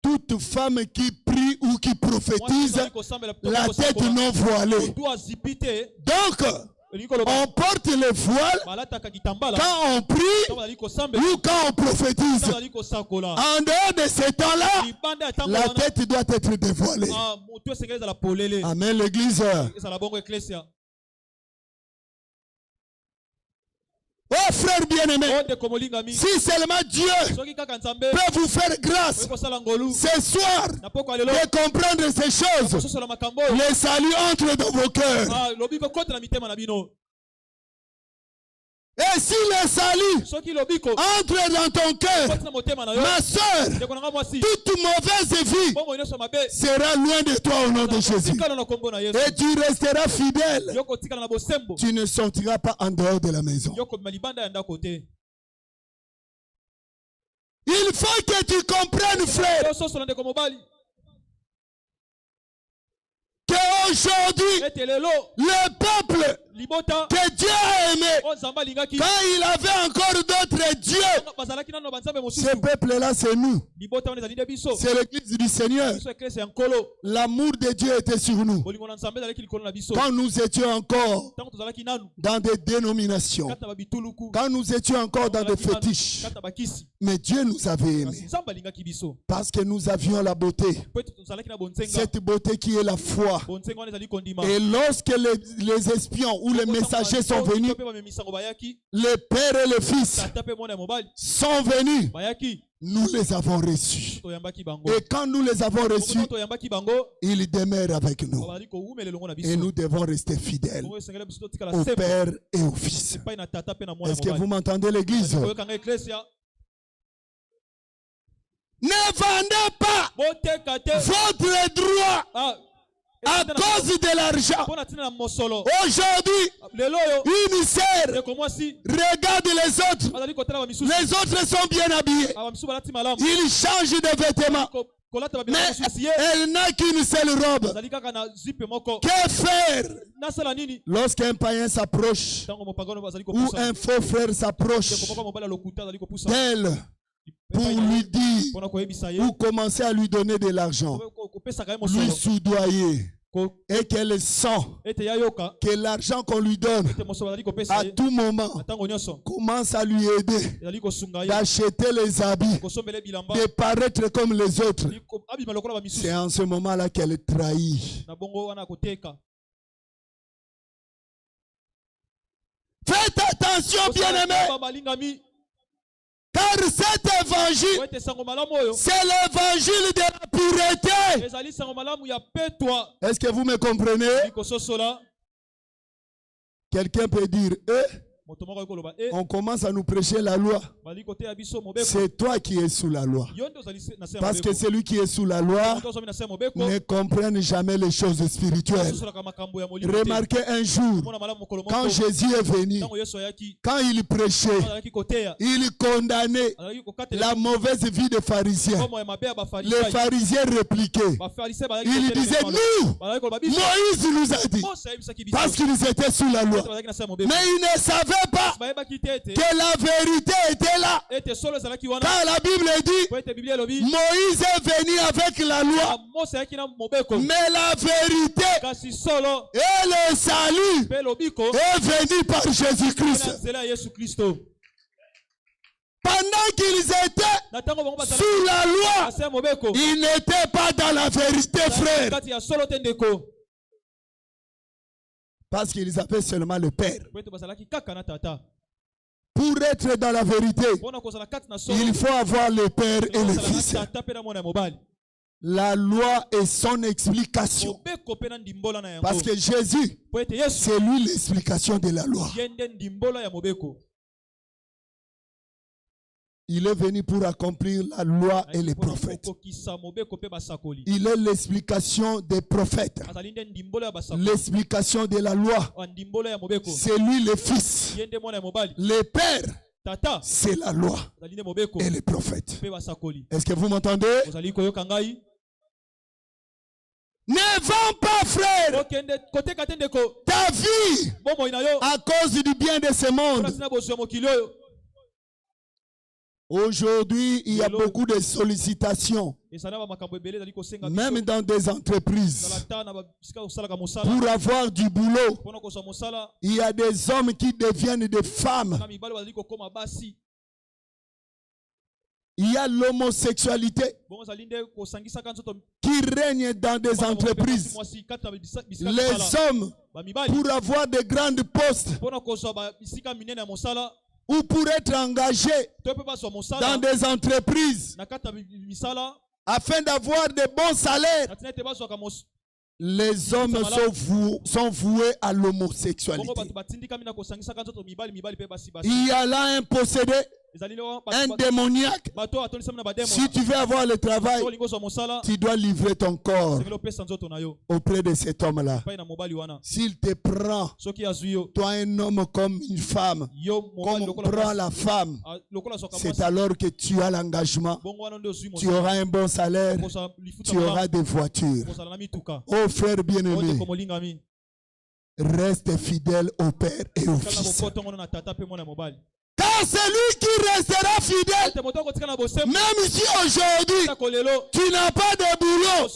toute femme qui prie ou qui prophétise, la tête non voilée. otu azipi te Donc, elingi koloba on porte le voile balataka kitambala quand on prie ntango bazali kosambela ou quand on prophétise. ntango bazali kosakola En dehors de ce temps-là, libanda ya ntango la wana tête doit être dévoilée. motu esengeli ezala polele Amen, l'église. ezala bongo eklesia. Oh frère bien-aimé, o ndeko molingami si seulement Dieu soki kaka nzambe peut vous faire grâce oyi kosala ngolu ce soir na poko ya lelo de comprendre ces choses, kososola makambo oyo le salut entre dans vos cœurs. lobi kokotela mitema na bino. Et si le salut soki lobiko entre dans ton cœur, kotina motema na yo ma soeur, ndeko nanga mwasi toute mauvaise vie bongo nyonso mabe sera loin de toi au nom de Jésus. tikala na kombo na yesu Et tu resteras fidèle. yo kotikala na bosembo Tu ne sortiras pas en dehors de la maison. yo kobima libanda ya ndako te. Il faut que tu comprennes, frère, yo sosola ndeko mobali qu'aujourd'hui, ete lelo le peuple libota que Dieu a aimé, oyo nzambe alingaki quand il avait encore d'autres dieux, bazalaki nano banzambe ce mosusu peuple-là, c'est nous. libota wana ezali nde biso C'est l'église du Seigneur. biso eklese ya nkolo. L'amour de Dieu était sur nous. bolingo na nzambe ezalaki likolo na biso Quand nous étions encore ntango tozalaki nanu dans des dénominations, kati na babituluku quand nous étions encore dans des fétiches, kati na bakisi mais Dieu nous avait kasi aimés nzambe alingaki biso parce que nous avions la beauté, po ete tozalaki na bonzenga cette beauté qui est la foi. bonzenga wana ezali kondima. Et lorsque les espions ou les messagers sont venus, mpe bamemisango bayaki le Père et le Fils tata mpe mwana ya mobali sont venus, bayaki nous les avons reçus. toyambaki bango Et quand nous les avons reçus, Okoto toyambaki bango ils demeurent avec nous. bazali kowumela elongo na Et biso nous devons rester fidèles bongo esengeli biso totikala au sembo Père et au Fils. epai na tata mpe na mwana Est-ce que ya vous mobali. m'entendez, l'église? koyokanga eklesia Ne vendez pas boteka te votre droit à cause de l'argent. mpo na ntina na mosolo Aujourd'hui, lelo oyo une sœur ndeko mwasi regarde les autres. bazali kotala bamisusu Les autres sont bien habillés. bamisusu balati malamu Ils changent de vêtements. kolata Mais babila mosusu ye elle n'a qu'une seule robe. bazali kaka na zipe moko. Que faire nasala nini lorsqu'un païen s'approche ntango mopagano bazali ou kopusa un faux frère ndeko s'approche moko mobali alokuta azali kopusa d'elle pour lui dire mpona koyebisa ye ou commencer à lui donner de l'argent, kopesaka ye lui mosolo soudoyer et qu'elle sent ete yayoka que l'argent qu'on lui donne ete mosolo bazali kopesa à ye tout moment na ntango nyonso commence à lui aider ezali kosunga ye d'acheter les habits, kosombela bilamba de paraître comme les autres. abima lokola bamisusu C'est en ce moment-là qu'elle trahit. na bongo wana akoteka Faites attention, bien-aimés. Car cet évangile, c'est l'évangile de la pureté. Est-ce que vous me comprenez? Quelqu'un peut dire, on commence à nous prêcher la loi. C'est toi qui es sous la loi. Parce que celui qui est sous la loi ne comprend jamais les choses spirituelles. Remarquez un jour, quand Jésus est venu, quand il prêchait, il condamnait la mauvaise vie des pharisiens. Les pharisiens répliquaient. Ils disaient, nous, Moïse nous a dit, parce qu'ils étaient sous la loi. Mais ils ne savaient pas que la vérité était là. Car la Bible dit, Moïse est venu avec la loi, mais la vérité et le salut est venu par Jésus-Christ. Pendant qu'ils étaient sous la loi, ils n'étaient pas dans la vérité, frère. Parce qu'ils avaient seulement le Père. Pour être dans la vérité, il faut avoir le Père et le Fils. La loi est son explication. Parce que Jésus, c'est lui l'explication de la loi. Il est venu pour accomplir la loi et les prophètes. Il est l'explication des prophètes. L'explication de la loi. C'est lui le Fils. Le Père, c'est la loi et les prophètes. Est-ce que vous m'entendez? Ne vends pas, frère, ta vie à cause du bien de ce monde. Aujourd'hui, il y a beaucoup de sollicitations, même dans des entreprises. Pour avoir du boulot, il y a des hommes qui deviennent des femmes. Il y a l'homosexualité qui règne dans des entreprises. Les hommes, pour avoir de grandes postes, ou pour être engagé dans des entreprises afin d'avoir de bons salaires, les hommes sont voués à l'homosexualité. Il y a là un possédé, un démoniaque. Si tu veux avoir le travail, tu dois livrer ton corps auprès de cet homme-là. S'il te prend, toi un homme comme une femme, comme on prend la femme, c'est alors que tu as l'engagement, tu auras un bon salaire, tu auras des voitures. Oh frère bien-aimé, reste fidèle au Père et au Fils. Car c'est lui qui restera fidèle. Même si aujourd'hui tu n'as pas de boulot,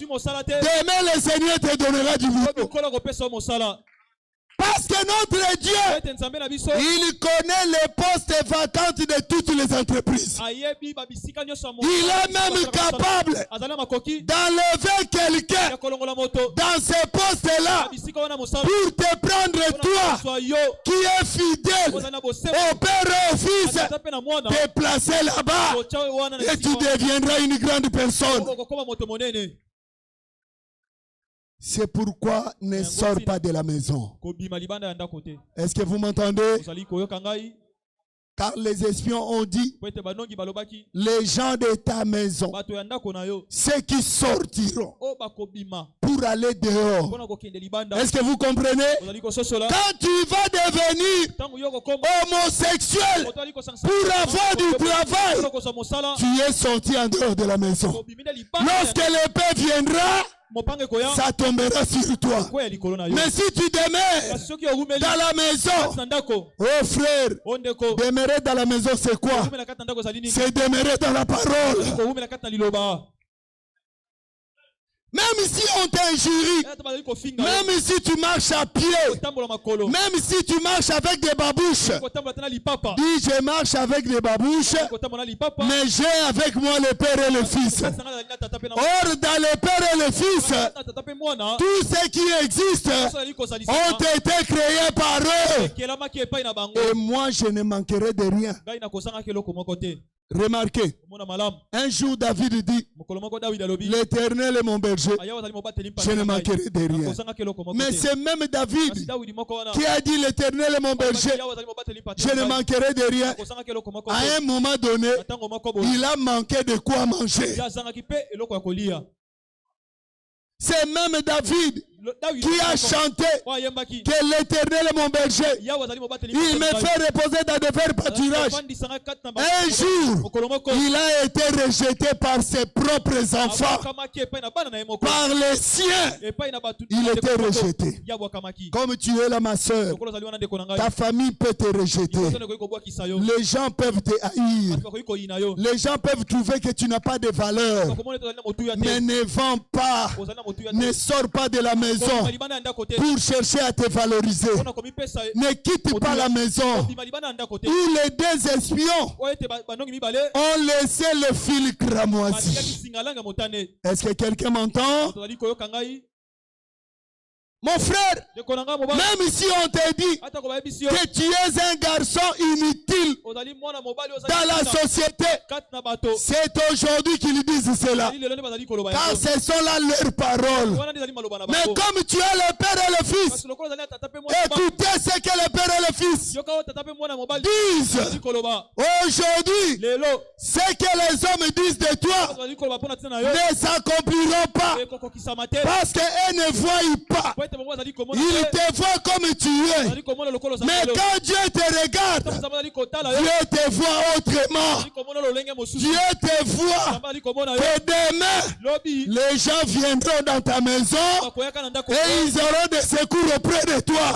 demain le Seigneur te donnera du boulot. Parce que notre Dieu, il connaît les postes vacants de toutes les entreprises. Il est même capable d'enlever quelqu'un dans ces postes-là pour te prendre toi qui es fidèle au Père et au Fils, te placer là-bas et tu deviendras une grande personne. C'est pourquoi ne sors pas de la maison. Est-ce que vous m'entendez? Car les espions ont dit, les gens de ta maison, ceux qui sortiront pour aller dehors. Est-ce que vous comprenez? Quand tu vas devenir homosexuel pour avoir du travail, tu es sorti en dehors de la maison. Lorsque l'épée viendra, ça tombera sur toi. Mais si tu demeures dans la maison, oh frère, demeurer dans la maison c'est quoi? C'est demeurer dans la parole. Même si on t'injurie, même si tu marches à pied, même si tu marches avec des babouches, dis je marche avec des babouches, mais j'ai avec moi le Père et le Fils. Or, dans le Père et le Fils, tout ce qui existe ont été créés par eux. Et moi, je ne manquerai de rien. Remarquez, un jour David dit, l'Éternel est mon berger, je ne manquerai de rien. Mais c'est même David qui a dit, l'Éternel est mon berger, je ne manquerai de rien. À un moment donné, il a manqué de quoi manger. C'est même David qui a chanté que l'Éternel est mon berger. Il me fait reposer dans de verts pâturages. Un jour, il a été rejeté par ses propres enfants. Par les siens, il était rejeté. Comme tu es là, ma soeur, ta famille peut te rejeter. Les gens peuvent te haïr. Les gens peuvent trouver que tu n'as pas de valeur. Mais ne vends pas. Ne sors pas de la maison pour chercher à te valoriser. Ne quitte pas la maison où les deux espions ont laissé le fil cramoisi. Est-ce que quelqu'un m'entend? Mon frère, même si on te dit que tu es un garçon inutile dans la société, c'est aujourd'hui qu'ils disent cela. Car ce sont là leurs paroles. Mais comme tu as le Père et le Fils, écoutez ce que le Père et le Fils disent. Aujourd'hui, ce que les hommes disent de toi ne s'accompliront pas. Parce qu'ils ne voient pas. Il te voit comme tu es. Mais quand Dieu te regarde, Dieu te voit autrement. Dieu te voit que demain, les gens viendront dans ta maison et ils auront des secours auprès de toi.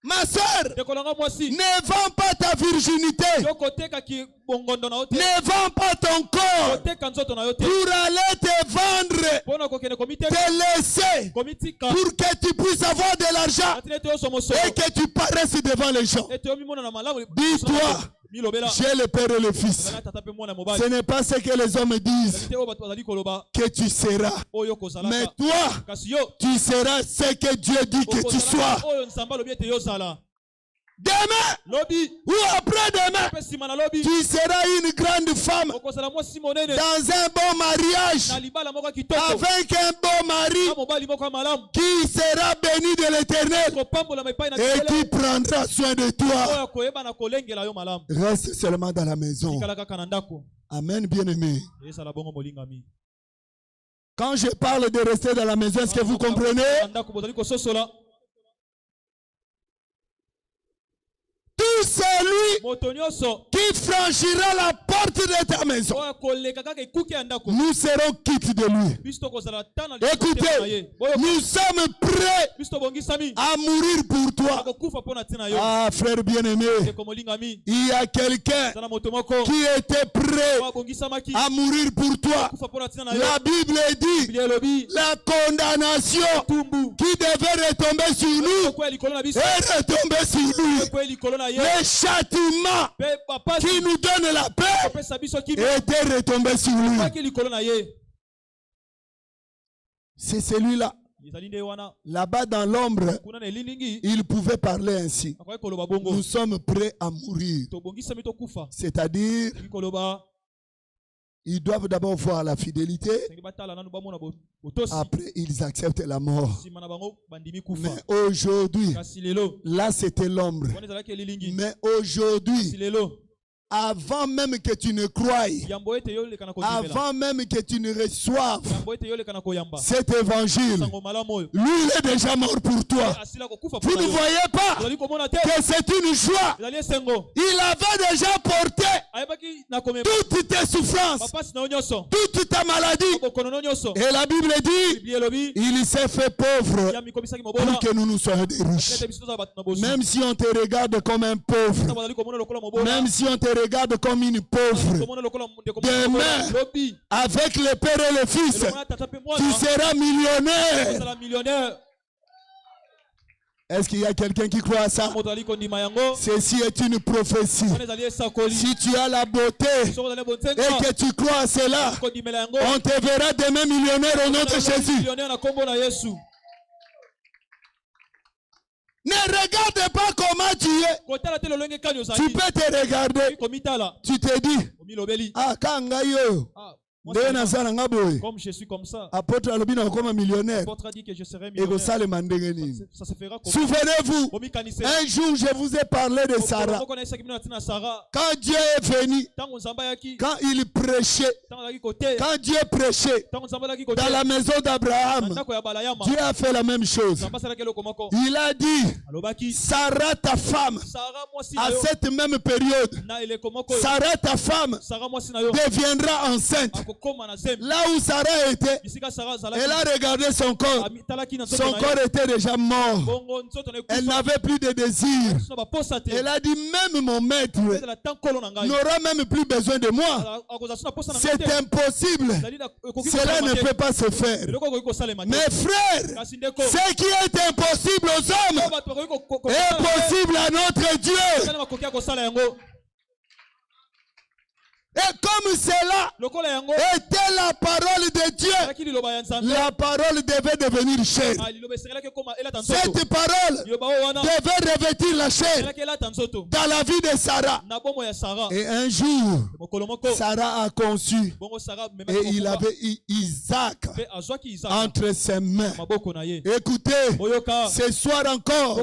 Ma soeur, ne vends pas ta virginité. Ne vends pas ton corps pour aller te vendre, te laisser, pour que tu puisses avoir de l'argent et que tu paraisses devant les gens. Dis-toi, j'ai le Père et le Fils. Ce n'est pas ce que les hommes disent que tu seras. Mais toi, tu seras ce que Dieu dit que tu sois. Demain ou après-demain, tu seras une grande femme dans un bon mariage avec un bon mari qui sera béni de l'Éternel et qui prendra soin de toi. Reste seulement dans la maison. Amen, bien-aimé. Quand je parle de rester dans la maison, est-ce que vous comprenez? Tout celui qui franchira la porte de ta maison, nous serons quittes de lui. Écoutez, nous sommes prêts à mourir pour toi. Ah, frère bien-aimé, il y a quelqu'un qui était prêt à mourir pour toi. La Bible dit la condamnation qui devait retomber sur nous est retombée sur lui. Le châtiment qui nous donne la paix était retombé sur lui. C'est celui-là. Là-bas dans l'ombre, il pouvait parler ainsi. Nous sommes prêts à mourir. C'est-à-dire, ils doivent d'abord voir la fidélité. Après, ils acceptent la mort. Mais aujourd'hui, là c'était l'ombre. Mais aujourd'hui, avant même que tu ne croies, avant même que tu ne reçoives cet évangile, lui il est déjà mort pour toi. Vous ne voyez pas que c'est une joie. Il avait déjà porté toutes tes souffrances, toute ta maladie. Et la Bible dit, il s'est fait pauvre pour que nous soyons des riches. Même si on te regarde comme un pauvre, même si on te regarde comme une pauvre, demain, avec le Père et le Fils, tu seras millionnaire. Est-ce qu'il y a quelqu'un qui croit à ça? Ceci est une prophétie. Si tu as la beauté et que tu crois à cela, on te verra demain millionnaire au nom de Jésus. Ne regarde pas comment tu es. Tu peux te regarder. Tu te dis, ah, Kangayo. Comme je suis comme ça, Apôtre Alobina comme un millionnaire. l'apôtre a dit que je serai millionnaire. Ça se fera comme Souvenez-vous, un jour je vous ai parlé de Sarah. Quand Dieu est venu, quand il prêchait, quand Dieu prêchait dans la maison d'Abraham, Dieu a fait la même chose. Il a dit, Sarah ta femme, à cette même période, Sarah ta femme deviendra enceinte. Là où Sarah était, elle a regardé son corps. Son corps était déjà mort. Elle n'avait plus de désir. Elle a dit, même mon maître n'aura même plus besoin de moi. C'est impossible. Cela ne peut pas se faire. Mes frères, ce qui est impossible aux hommes est possible à notre Dieu. Et comme cela était la parole de Dieu, la parole devait devenir chair. Cette parole devait revêtir la chair dans la vie de Sarah. Et un jour, Sarah a conçu et il avait Isaac entre ses mains. Écoutez, ce soir encore,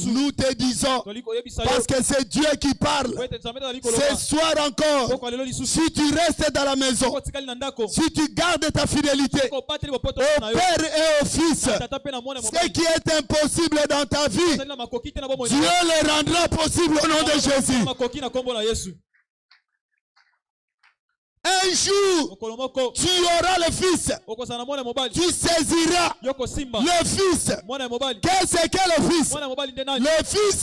nous te disons, parce que c'est Dieu qui parle, ce soir encore, si tu restes dans la maison, si tu gardes ta fidélité au Père et au Fils, ce qui est impossible dans ta vie, Dieu le rendra possible au nom de Jésus. Un jour, tu auras le Fils. Tu saisiras le Fils. Qu'est-ce que le Fils? Le Fils,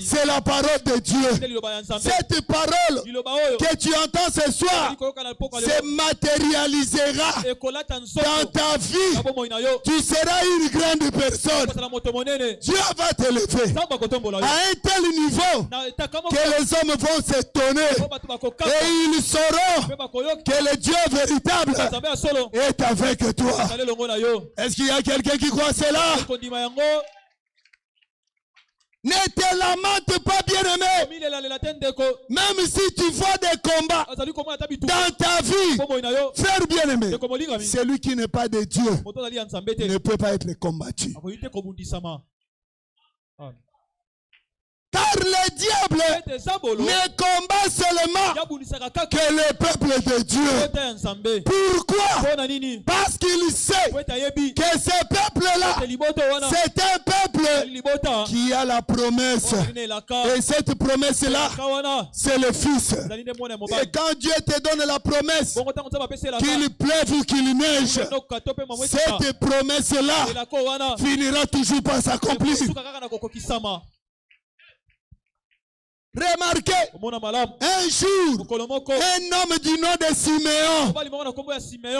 c'est la parole de Dieu. Cette parole que tu entends ce soir se matérialisera dans ta vie. Tu seras une grande personne. Dieu va te lever à un tel niveau que les hommes vont s'étonner et ils sauront que le Dieu véritable est avec toi. Est-ce qu'il y a quelqu'un qui croit cela? Ne te lamente pas, bien-aimé. Même si tu vois des combats dans ta vie, frère bien-aimé, celui qui n'est pas de Dieu ne peut pas être combattu. Car le diable ne combat seulement que le peuple de Dieu. Pourquoi? Parce qu'il sait que ce peuple-là, c'est un peuple qui a la promesse. Et cette promesse-là, c'est le Fils. Et quand Dieu te donne la promesse, qu'il pleuve ou qu'il neige, cette promesse-là finira toujours par s'accomplir. Remarquez, un jour, un homme du nom de Siméon,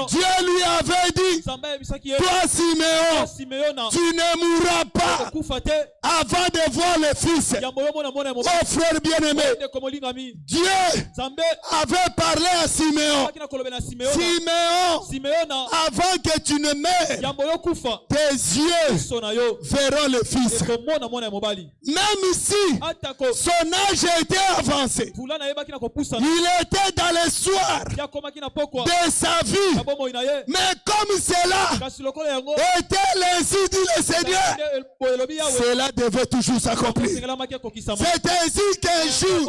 Dieu lui avait dit, toi Siméon, tu ne mourras pas avant de voir le Fils. Oh frère bien-aimé, Dieu avait parlé à Siméon. Siméon, avant que tu ne meurs, tes yeux verront le Fils. Même si son âge était avancé, il était dans l'espoir de sa vie, mais comme cela était l'ainsi dit le Seigneur, cela devait toujours s'accomplir. C'est ainsi qu'un jour,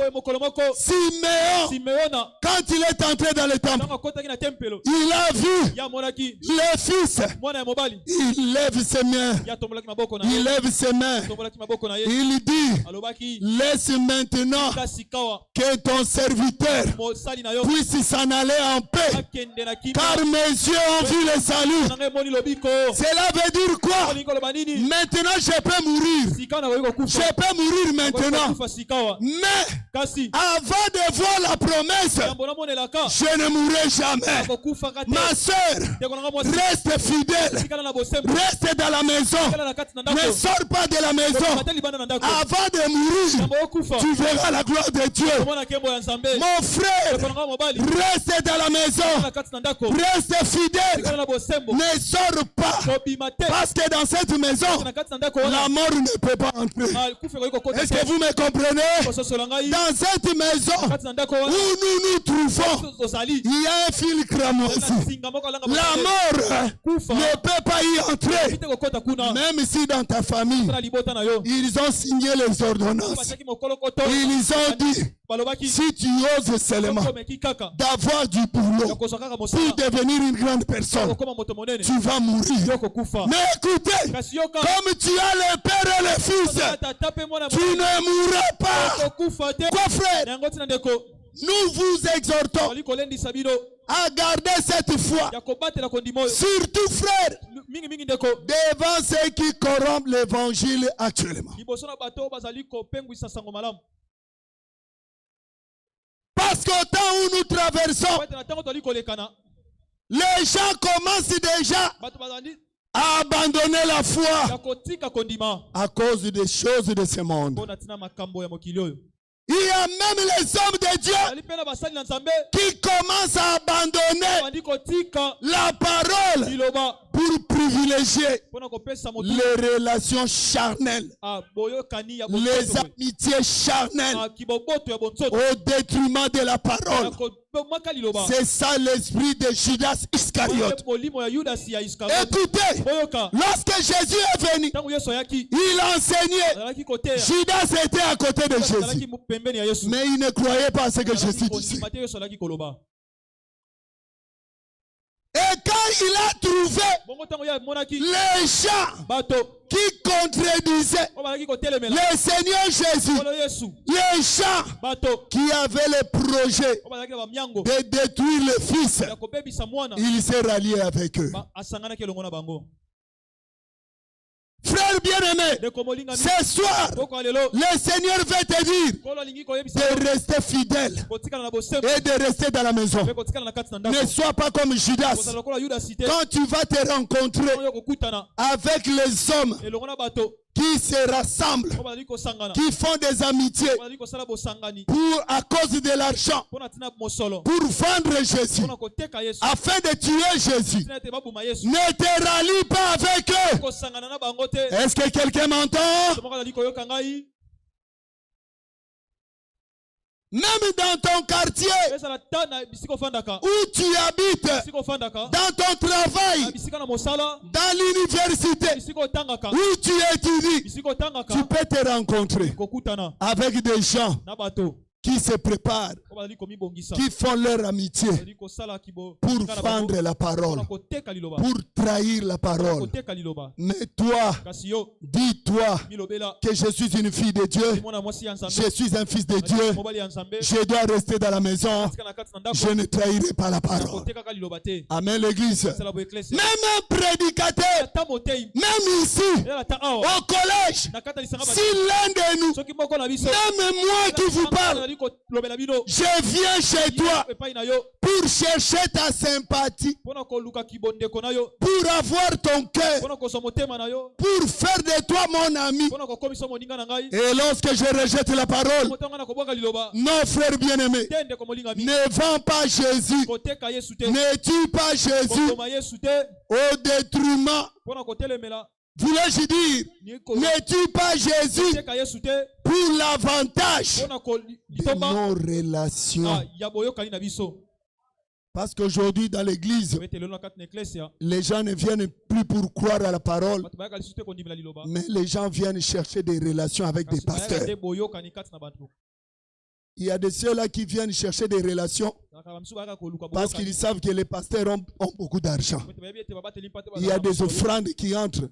Siméon, quand il est entré dans le temple, il a vu le Fils. Il lève ses mains, il lève ses mains, il dit, laisse maintenant maintenant tika sikawa que ton serviteur mosali na yo puisse s'en aller en paix, akende na kimia car mes yeux ont vu le salut. nanga emoni lobiko Cela veut dire quoi? olingo loba nini Maintenant je peux mourir. sikawa na koyiko kufa Je peux mourir maintenant. kufa sikawa Mais kasi avant de voir la promesse, yambo namonelaka je ne mourrai jamais. akokufa kate Ma soeur, ndeko nanga mwasi reste fidèle. sikala na bosembo Reste dans la maison. sikala na kati na Ne ndako sors pas de la maison. mate libanda na ndako Avant de mourir, yambo okufa tu verras la gloire de Dieu. omona kembo ya nzambe Mon frère, ndeko nanga mobali reste dans la maison. na kati na ndako Reste fidèle. sikala na bosembo Ne sors pas. kobima te Parce que dans cette maison, na kati na ndako la wana mort ne peut pas entrer. kufa koyiko kota Est-ce que vous me comprenez? kososola ngai Dans cette maison kati na ndako où wana nous nous trouvons, ozali il y a un fil cramoisi. singa moko alanga La mort kufa ne peut pas y entrer. ite kokota kuna Même si dans ta famille, na libota na yo ils ont signé les ordonnances. basaki mokolo koto Ils ont dit, balobaki si tu oses seulement komeki kaka d'avoir du boulot yakozwa kaka pour mosala devenir une grande personne, okoma moto monene tu vas mourir. yo kokufa Mais écoutez, kasi yoka comme tu as le Père et le Fils, tata pe mwana tu ne mourras pas. kokufa te Quoi, frère? na yango tina ndeko Nous vous exhortons bali kolendisa bino à garder cette foi. ya kobatela kondima oyo Surtout, frère, mingi ndeko devant ceux qui corrompent l'évangile actuellement. liboso na bato oyo bazali kopengwisa sango malamu Parce qu'au temps où nous traversons, ete na ntango tozali kolekana les gens commencent déjà bato bazali à abandonner la ya foi kotika kondima à cause des choses de ce monde. mpo na ntina makambo ya mokili oyo Il y a même les hommes de Dieu bazali mpe na basali na nzambe qui commencent à abandonner bandi kotika la parole liloba pour privilégier mpo na kopesa motu les relations charnelles, boyokani ya les bonzoto amitiés charnelles kiboboto ya bonzoto au détriment de la ya parole. komaka liloba C'est ça l'esprit de Judas Iscariote. molimo ya yudasi ya iskariot Écoutez, boyoka lorsque Jésus est venu, ntango yesu ayaki il enseignait. azalaki koteya Judas était à côté de Jésus. azalaki pembeni ya yesu Mais il ne croyait pas à ce que Jésus disait. kondima te yesu azalaki koloba Et quand il a trouvé bongo ntango ye amonaki les gens bato qui contredisaient oyo bazalaki kotelemela le Seigneur Jésus, kolo yesu les gens bato qui avaient le projet oyo bazalaki na bamiango de détruire le Fils, ya kobebisa mwana il s'est rallié avec eux. asanganaki elongo na bango Frère bien-aimé, ndeko molingami ce soir, boko alelo le Seigneur veut te dire kolo alingi koyebisa de rester fidèle kotikala na bosembo et de rester dans la maison. mpe kotikala na kati na Ne ndako sois pas comme Judas. kozala lokola yudasi te Quand tu vas te rencontrer oyo kokutana avec les hommes elongo na bato qui se rassemblent, oyo bazali kosangana qui font des amitiés oyo bazali kosala bosangani à cause de l'argent, mpo na ntina mosolo pour vendre Jésus, mpo na koteka yesu afin de tuer Jésus. ntina ete babuma yesu Ne te rallie pas avec eux. kosangana na bango te Est-ce que quelqu'un m'entend? moko azali koyoka ngai Même dans ton quartier ezala ta na bisika ofandaka où tu habites, bisika ofandaka dans ton na travail, bisika na mosala dans l'université bisika otangaka où tu étudies, bisika otangaka tu peux te rencontrer kokutana avec des gens na bato qui se préparent, oyo bazali komibongisa qui font leur amitié bazali kosala pour kibokana bango vendre la parole, mpona koteka liloba pour trahir la parole. koteka liloba Mais toi, kasi yo dis-toi milobela que je suis une fille de Dieu, mwana mwasi ya nzambe je suis un fils de Dieu, mobali ya nzambe je dois rester dans la maison, tika na kati na je ndako ne trahirai pas la parole. kotekaka liloba te Amen l'église. sala bo eklese Même un prédicateur, ata motei même ici, ezala ta awa au collège, na kati ya lisanga si l'un de nous, soki moko na biso même moi qui vous parle, azali kolobela bino je viens chez toi epai na yo pour chercher ta sympathie, mpona koluka kibondeko na yo pour avoir ton cœur, mpona kozwa motema na yo pour faire de toi mon ami. mpona kokomisa moninga na ngai Et lorsque je rejette la parole, motonga na kobwaka liloba non frère bien-aimé, te ndeko molingami ne vends pas Jésus, koteka yesu te ne tue pas Jésus kokoma yesu te au détriment. mpona kotelemela Voulais-je dire, ne tue pas Jésus koteka yesu te pour l'avantage mpona de litomba nos relations. ya boyokani na biso Parce qu'aujourd'hui dans l'église, ete lelo na kati na eklesia les gens ne viennent plus pour croire à la parole, bato bayaka lisusu te kondimela liloba mais les gens viennent chercher des relations avec des kasi bayaka pasteurs. te boyokani kati na bato Il y a de ceux-là qui viennent chercher des relations parce qu'ils savent que les pasteurs ont beaucoup d'argent. Il y a des offrandes qui entrent.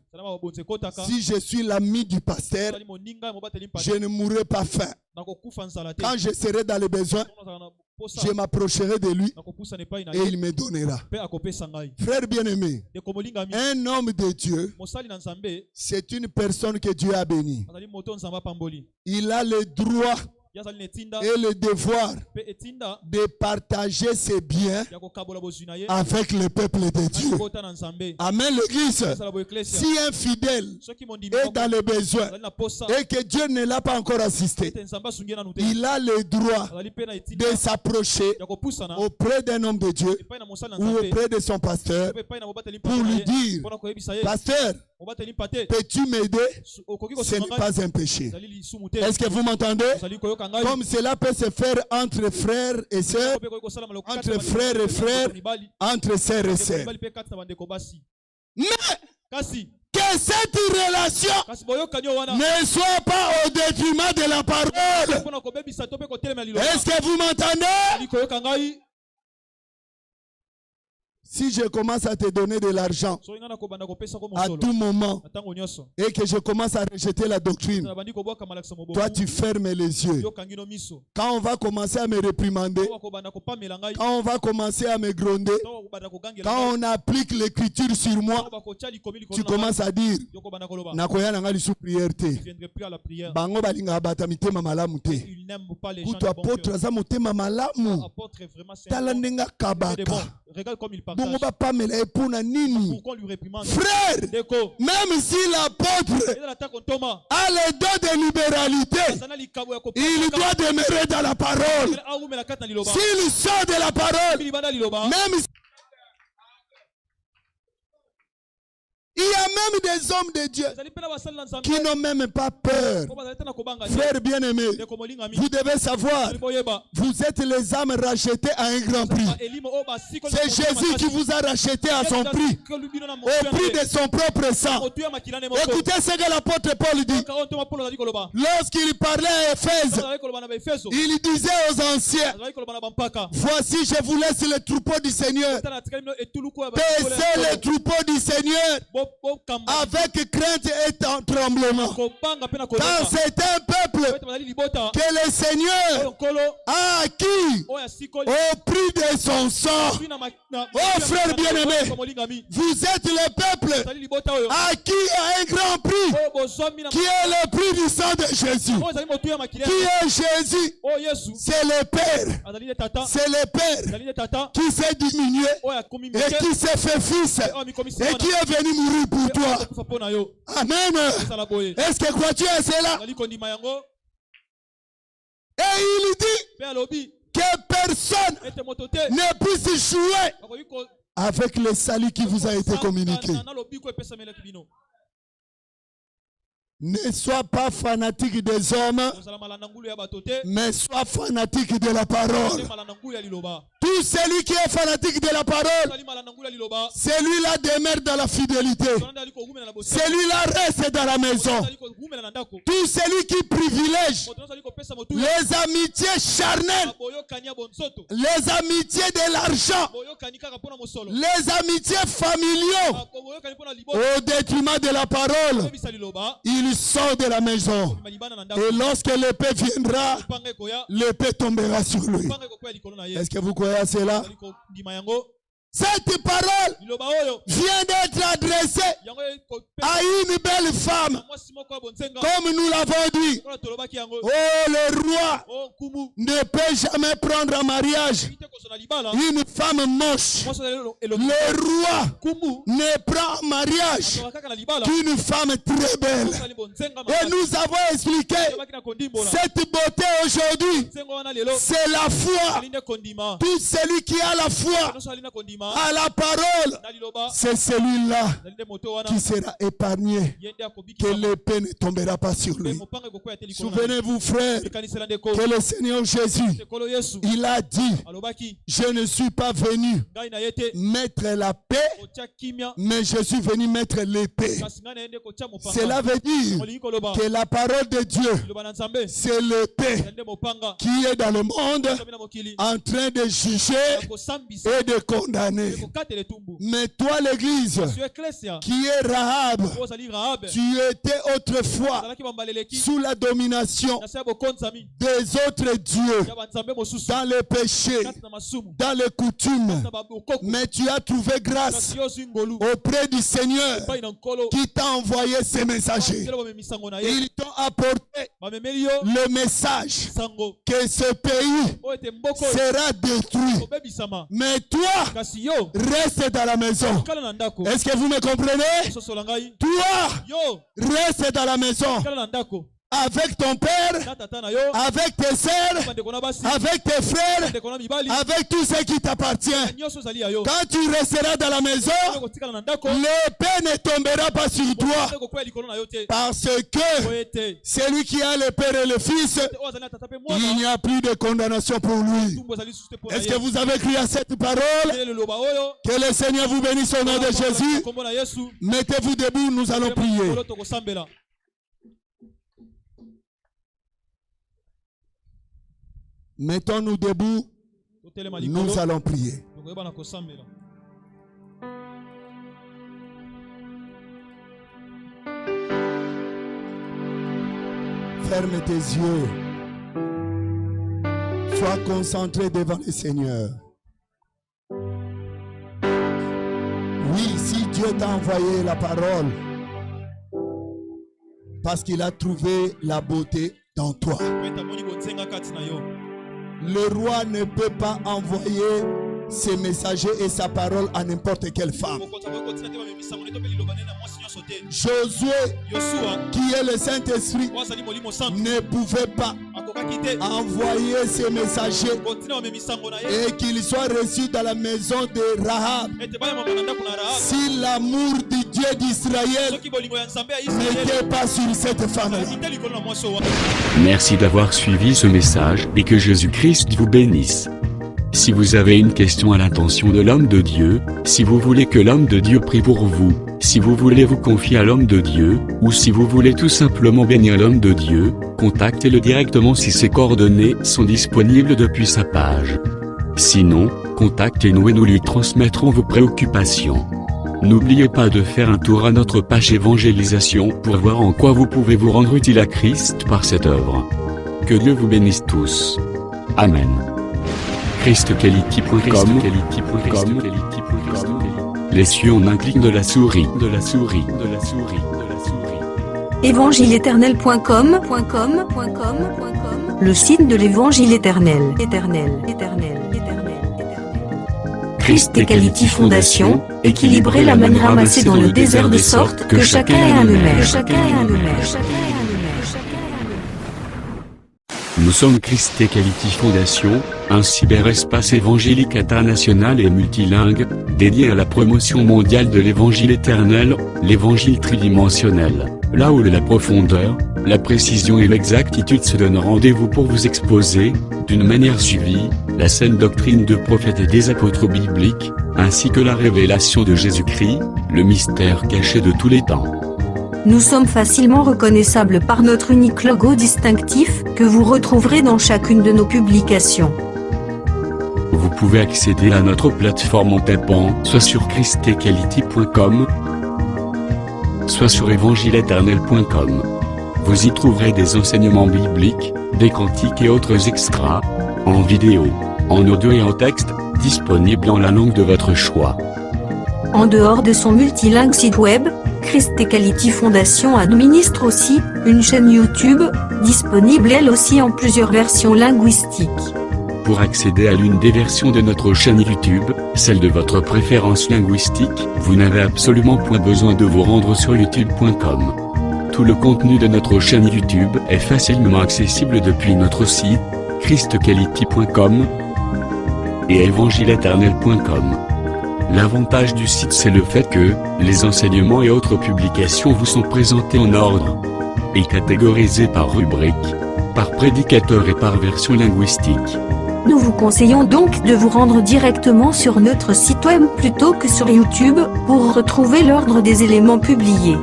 Si je suis l'ami du pasteur, je ne mourrai pas faim. Quand je serai dans les besoins, je m'approcherai de lui et il me donnera. Frère bien-aimé, un homme de Dieu, c'est une personne que Dieu a bénie. Il a le droit et le devoir de partager ses biens avec le peuple de Dieu. Amen, l'église. Si un fidèle est dans le besoin et que Dieu ne l'a pas encore assisté, il a le droit de s'approcher auprès d'un homme de Dieu ou auprès de son pasteur pour lui dire: Pasteur, peux-tu m'aider? Ce n'est pas un péché. Est-ce que vous m'entendez? Comme cela peut se faire entre frères et sœurs, entre frères et frères, entre sœurs et sœurs. Mais que cette relation ne soit pas au détriment de la parole. Est-ce que vous m'entendez? Si je commence à te donner de l'argent à tout moment et que je commence à rejeter la doctrine, toi tu fermes les yeux. Quand on va commencer à me réprimander, quand on va commencer à me gronder, quand on applique l'écriture sur moi, tu commences à dire: Nakoya nanga lisu prière. Bango balinga bata mitema malamu te. Kutu apôtre za motema malamu. Tala ndenga kabaka. Regarde comme il partage. Pourquoi on lui réprimande? Frère, même si l'apôtre a le don de libéralité, il doit demeurer dans la parole. S'il sort de la parole, même si... Il y a même des hommes de Dieu qui n'ont même pas peur. Frères bien-aimés, vous devez savoir, vous êtes les âmes rachetées à un grand prix. C'est Jésus qui vous a racheté à son prix, au prix de son propre sang. Écoutez ce que l'apôtre Paul dit. Lorsqu'il parlait à Éphèse, il disait aux anciens: voici, je vous laisse le troupeau du Seigneur. Paissez le troupeau du Seigneur avec crainte et tremblement. Car c'est un peuple que le Seigneur a acquis au prix de son sang. Oh frère bien-aimé, vous êtes le peuple acquis à un grand prix, qui est le prix du sang de Jésus. Qui est Jésus? C'est le Père. C'est le Père qui s'est diminué et qui s'est fait fils et qui est venu mourir pour toi. Amen. Est-ce que crois-tu à cela? Et il dit que personne ne puisse jouer avec le salut qui vous a été communiqué. Ne sois pas fanatique des hommes, mais sois fanatique de la parole. Tout celui qui est fanatique de la parole, celui-là demeure dans la fidélité. Celui-là reste dans la maison. Tout celui qui privilège les amitiés charnelles, les amitiés de l'argent, les amitiés familiaux, au détriment de la parole, il sort de la maison. Et lorsque l'épée viendra, l'épée tombera sur lui. Est-ce que vous croyez à cela? Cette parole vient d'être adressée à une belle femme, comme nous l'avons dit. Oh, le roi ne peut jamais prendre en mariage une femme moche. Le roi ne prend en mariage qu'une femme très belle. Et nous avons expliqué cette beauté aujourd'hui, c'est la foi. Tout celui qui a la foi nsima à la parole, na liloba c'est celui-là ezali nde moto wana qui sera épargné, ye nde que akobikisa l'épée ne tombera pas sur mpe lui. mopanga ekokwea te likolo na ye. Souvenez-vous, frère, ekanisela ndeko que le Seigneur Jésus, ekolo yesu il a dit, alobaki je ne suis pas venu ngai na ye te mettre la paix, kotia kimia mais je suis venu mettre l'épée. kasi ngai na ye nde kotia Cela mopanga veut dire olingi koloba que la parole de Dieu, liloba na nzambe c'est l'épée ezali nde mopanga qui est dans le monde somi na mokili en train de juger akosambisa et de condamner. ekokatela etumbu Mais toi, l'église, su eklesia qui est Rahab, oyo ozali rahabe tu étais autrefois ozalaki bambala eleki sous la domination na se ya bokonzami des autres dieux, ya banzambe mosusu dans le péché, kati na masumu dans les coutumes. na bakoko Mais tu as trouvé grâce kasi yo ozwi ngolu auprès du Seigneur epai na nkolo qui t'a envoyé ces messagers. kelo bamemisango na ye Ils t'ont apporté bamemeli yo le message sango que ce pays oyo ete mboko sera détruit. kobebisama Mais toi, kasi yo reste dans la maison. kala na ndako Est-ce que vous me comprenez? ososola ngai Toi, yo reste dans la maison kala na ndako avec ton père, na tata na yo avec tes sœurs, bandeko na basi avec tes frères, bandeko na mibali avec tout ce qui t'appartient. nyonso ozali ya yo Quand tu resteras dans la maison, oyo kotikala na ndako l'épée ne tombera pas sur toi. kokwea likolo na yo te Parce que oyo ete celui qui a le père et le fils, oyo azali na tata mpe il n'y mwana a plus de condamnation pour lui. tumbu ezali lisusu te mpo na Est-ce que ye vous avez crié à cette parole? ele liloba oyo Que le Seigneur vous bénisse au nom de Jésus. kombo na yesu Mettez-vous debout, nous allons prier. Likolo tokosambela Mettons-nous debout, totelema nous likolo allons prier. tokoyeba na kosambela Ferme tes yeux. Sois concentré devant le Seigneur. Oui, si Dieu t'a envoyé la parole, parce qu'il a trouvé la beauté dans toi. po ete amoni bonzenga kati na yo Le roi ne peut pas envoyer ses messagers et sa parole à n'importe quelle femme. mokonzi akoki kotina te bamemisango ne to mpe liloba nde na mwasi nyonso te Josué, yosuwa qui est le Saint-Esprit, oyo azali molimo santu ne pouvait pas akokaki te envoyer ses messagers kotina bamemisango na ye et qu'ils soient reçus dans la maison de Rahab. ete bayamama na ndako na rahab Si l'amour du Dieu d'Israël soki bolingo ya nzambe ya israele n'était pas sur cette femme-là. ezalaki te likolo na mwasi oyo Merci d'avoir suivi ce message et que Jésus-Christ vous bénisse. Si vous avez une question à l'intention de l'homme de Dieu, si vous voulez que l'homme de Dieu prie pour vous, si vous voulez vous confier à l'homme de Dieu, ou si vous voulez tout simplement bénir l'homme de Dieu, contactez-le directement si ses coordonnées sont disponibles depuis sa page. Sinon, contactez-nous et nous lui transmettrons vos préoccupations. N'oubliez pas de faire un tour à notre page évangélisation pour voir en quoi vous pouvez vous rendre utile à Christ par cette œuvre. Que Dieu vous bénisse tous. Amen. ChristQuality.com. Les cieux en un clic de la souris. Évangile-éternel.com, le site de l'évangile éternel. Christ et Quality Fondation, équilibrer la manne ramassée dans le désert de sorte que chacun ait un maire. Nous sommes Christ et Quality Fondation, un cyberespace évangélique international et multilingue, dédié à la promotion mondiale de l'évangile éternel, l'évangile tridimensionnel, là où la profondeur, la précision et l'exactitude se donnent rendez-vous pour vous exposer, d'une manière suivie, la saine doctrine de prophètes et des apôtres bibliques, ainsi que la révélation de Jésus-Christ, le mystère caché de tous les temps. Nous sommes facilement reconnaissables par notre unique logo distinctif, que vous retrouverez dans chacune de nos publications. Vous pouvez accéder à notre plateforme en tapant soit sur christequality.com, soit sur évangile-éternel.com. Vous y trouverez des enseignements bibliques, des cantiques et autres extras, en vidéo, en audio et en texte, disponibles en la langue de votre choix. En dehors de son multilingue site web, Christ et Quality Fondation administre aussi une chaîne YouTube, disponible elle aussi en plusieurs versions linguistiques. Pour accéder à l'une des versions de notre chaîne YouTube, celle de votre préférence linguistique, vous n'avez absolument point besoin de vous rendre sur youtube.com. Tout le contenu de notre chaîne YouTube est facilement accessible depuis notre site, christquality.com et évangile-éternel.com. L'avantage du site, c'est le fait que les enseignements et autres publications vous sont présentés en ordre et catégorisés par rubrique, par prédicateur et par version linguistique. Nous vous conseillons donc de vous rendre directement sur notre site web plutôt que sur YouTube pour retrouver l'ordre des éléments publiés.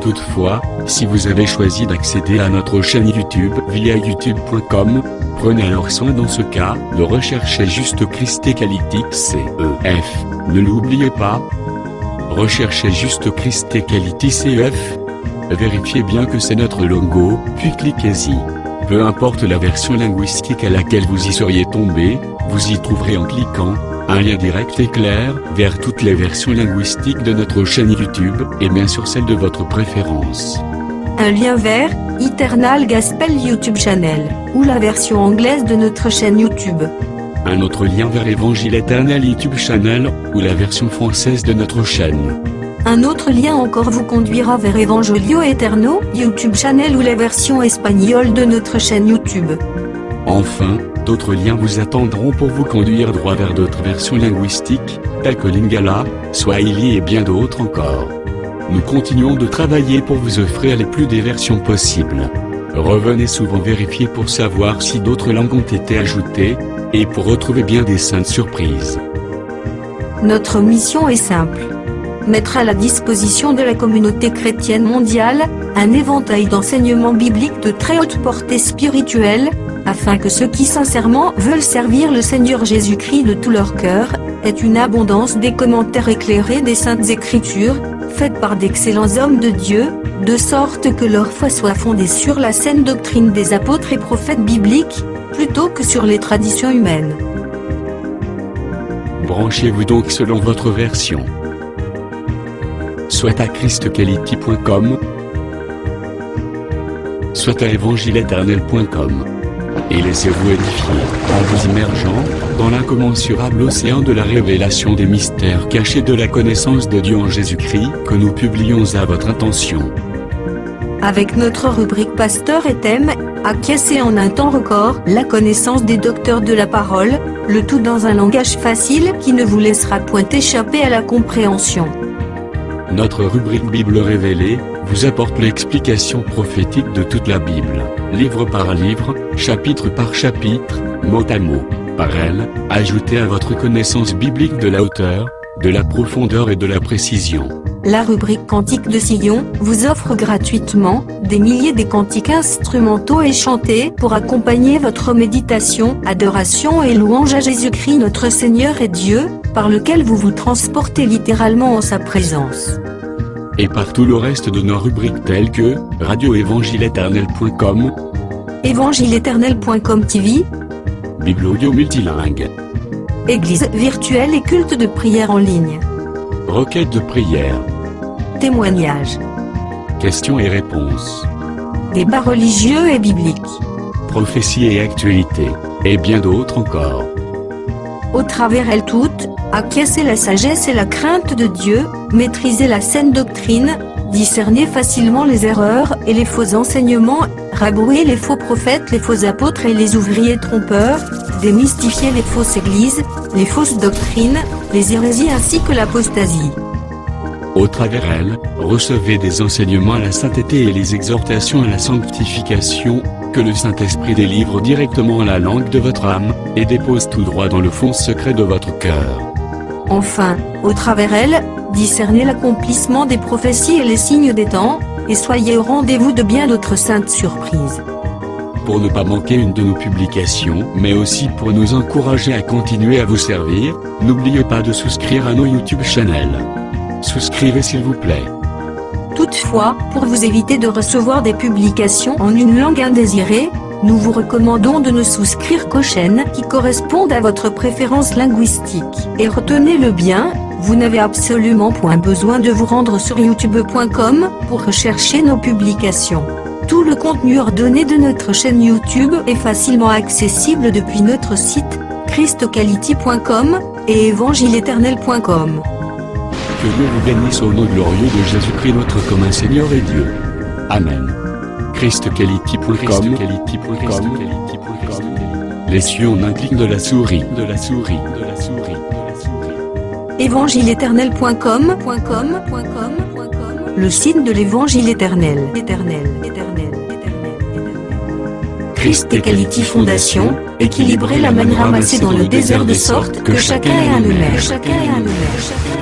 Toutefois, si vous avez choisi d'accéder à notre chaîne YouTube via youtube.com, prenez alors soin dans ce cas de rechercher juste Christ Equality CEF. Ne l'oubliez pas. Recherchez juste Christ Equality CEF. Vérifiez bien que c'est notre logo, puis cliquez-y. Peu importe la version linguistique à laquelle vous y seriez tombé, vous y trouverez en cliquant un lien direct et clair vers toutes les versions linguistiques de notre chaîne YouTube et bien sûr celle de votre préférence. Un lien vers Eternal Gospel YouTube Channel ou la version anglaise de notre chaîne YouTube. Un autre lien vers Évangile Éternel YouTube Channel ou la version française de notre chaîne. Un autre lien encore vous conduira vers Evangelio Eterno YouTube Channel ou la version espagnole de notre chaîne YouTube. Enfin, d'autres liens vous attendront pour vous conduire droit vers d'autres versions linguistiques, telles que Lingala, Swahili et bien d'autres encore. Nous continuons de travailler pour vous offrir les plus des versions possibles. Revenez souvent vérifier pour savoir si d'autres langues ont été ajoutées, et pour retrouver bien des saintes surprises. Notre mission est simple. Mettre à la disposition de la communauté chrétienne mondiale un éventail d'enseignements bibliques de très haute portée spirituelle, afin que ceux qui sincèrement veulent servir le Seigneur Jésus-Christ de tout leur cœur aient une abondance des commentaires éclairés des Saintes Écritures, faites par d'excellents hommes de Dieu, de sorte que leur foi soit fondée sur la saine doctrine des apôtres et prophètes bibliques, plutôt que sur les traditions humaines. Branchez-vous donc selon votre version. Soit à christequality.com, soit à evangileeternel.com. Et laissez-vous édifier, en vous immergeant dans l'incommensurable océan de la révélation des mystères cachés de la connaissance de Dieu en Jésus-Christ que nous publions à votre intention. Avec notre rubrique Pasteur et thème, acquiescer en un temps record la connaissance des docteurs de la parole, le tout dans un langage facile qui ne vous laissera point échapper à la compréhension. Notre rubrique Bible révélée vous apporte l'explication prophétique de toute la Bible, livre par livre, chapitre par chapitre, mot à mot, par elle, ajoutée à votre connaissance biblique de la hauteur, de la profondeur et de la précision. La rubrique Cantique de Sion vous offre gratuitement des milliers de cantiques instrumentaux et chantés pour accompagner votre méditation, adoration et louange à Jésus-Christ notre Seigneur et Dieu, par lequel vous vous transportez littéralement en sa présence. Et par tout le reste de nos rubriques telles que radioévangileeternel.com, evangileeternel.com TV, Bible audio multilingue, Église virtuelle et culte de prière en ligne, requête de prière, témoignages, questions et réponses, débats religieux et bibliques, prophéties et actualités, et bien d'autres encore. Au travers elles toutes, acquiescer la sagesse et la crainte de Dieu, maîtriser la saine doctrine, discerner facilement les erreurs et les faux enseignements, rabrouer les faux prophètes, les faux apôtres et les ouvriers trompeurs, démystifier les fausses églises, les fausses doctrines, les hérésies ainsi que l'apostasie. Au travers elles, recevez des enseignements à la sainteté et les exhortations à la sanctification, que le Saint-Esprit délivre directement à la langue de votre âme, et dépose tout droit dans le fond secret de votre cœur. Enfin, au travers elles, discernez l'accomplissement des prophéties et les signes des temps, et soyez au rendez-vous de bien d'autres saintes surprises. Pour ne pas manquer une de nos publications, mais aussi pour nous encourager à continuer à vous servir, n'oubliez pas de souscrire à nos YouTube channels. Souscrivez s'il vous plaît. Toutefois, pour vous éviter de recevoir des publications en une langue indésirée, nous vous recommandons de ne souscrire qu'aux chaînes qui correspondent à votre préférence linguistique. Et retenez-le bien, vous n'avez absolument point besoin de vous rendre sur youtube.com pour rechercher nos publications. Tout le contenu ordonné de notre chaîne YouTube est facilement accessible depuis notre site, christequality.com et evangileeternel.com. Que Dieu vous bénisse au nom glorieux de Jésus-Christ notre commun Seigneur et Dieu. Amen. christequality.com. Les cieux en un clic de la souris. évangileéternel.com, le site de l'Évangile éternel. Christ Equality Fondation, équilibrer la manne ramassée dans le désert de sorte que chacun ait un honneur.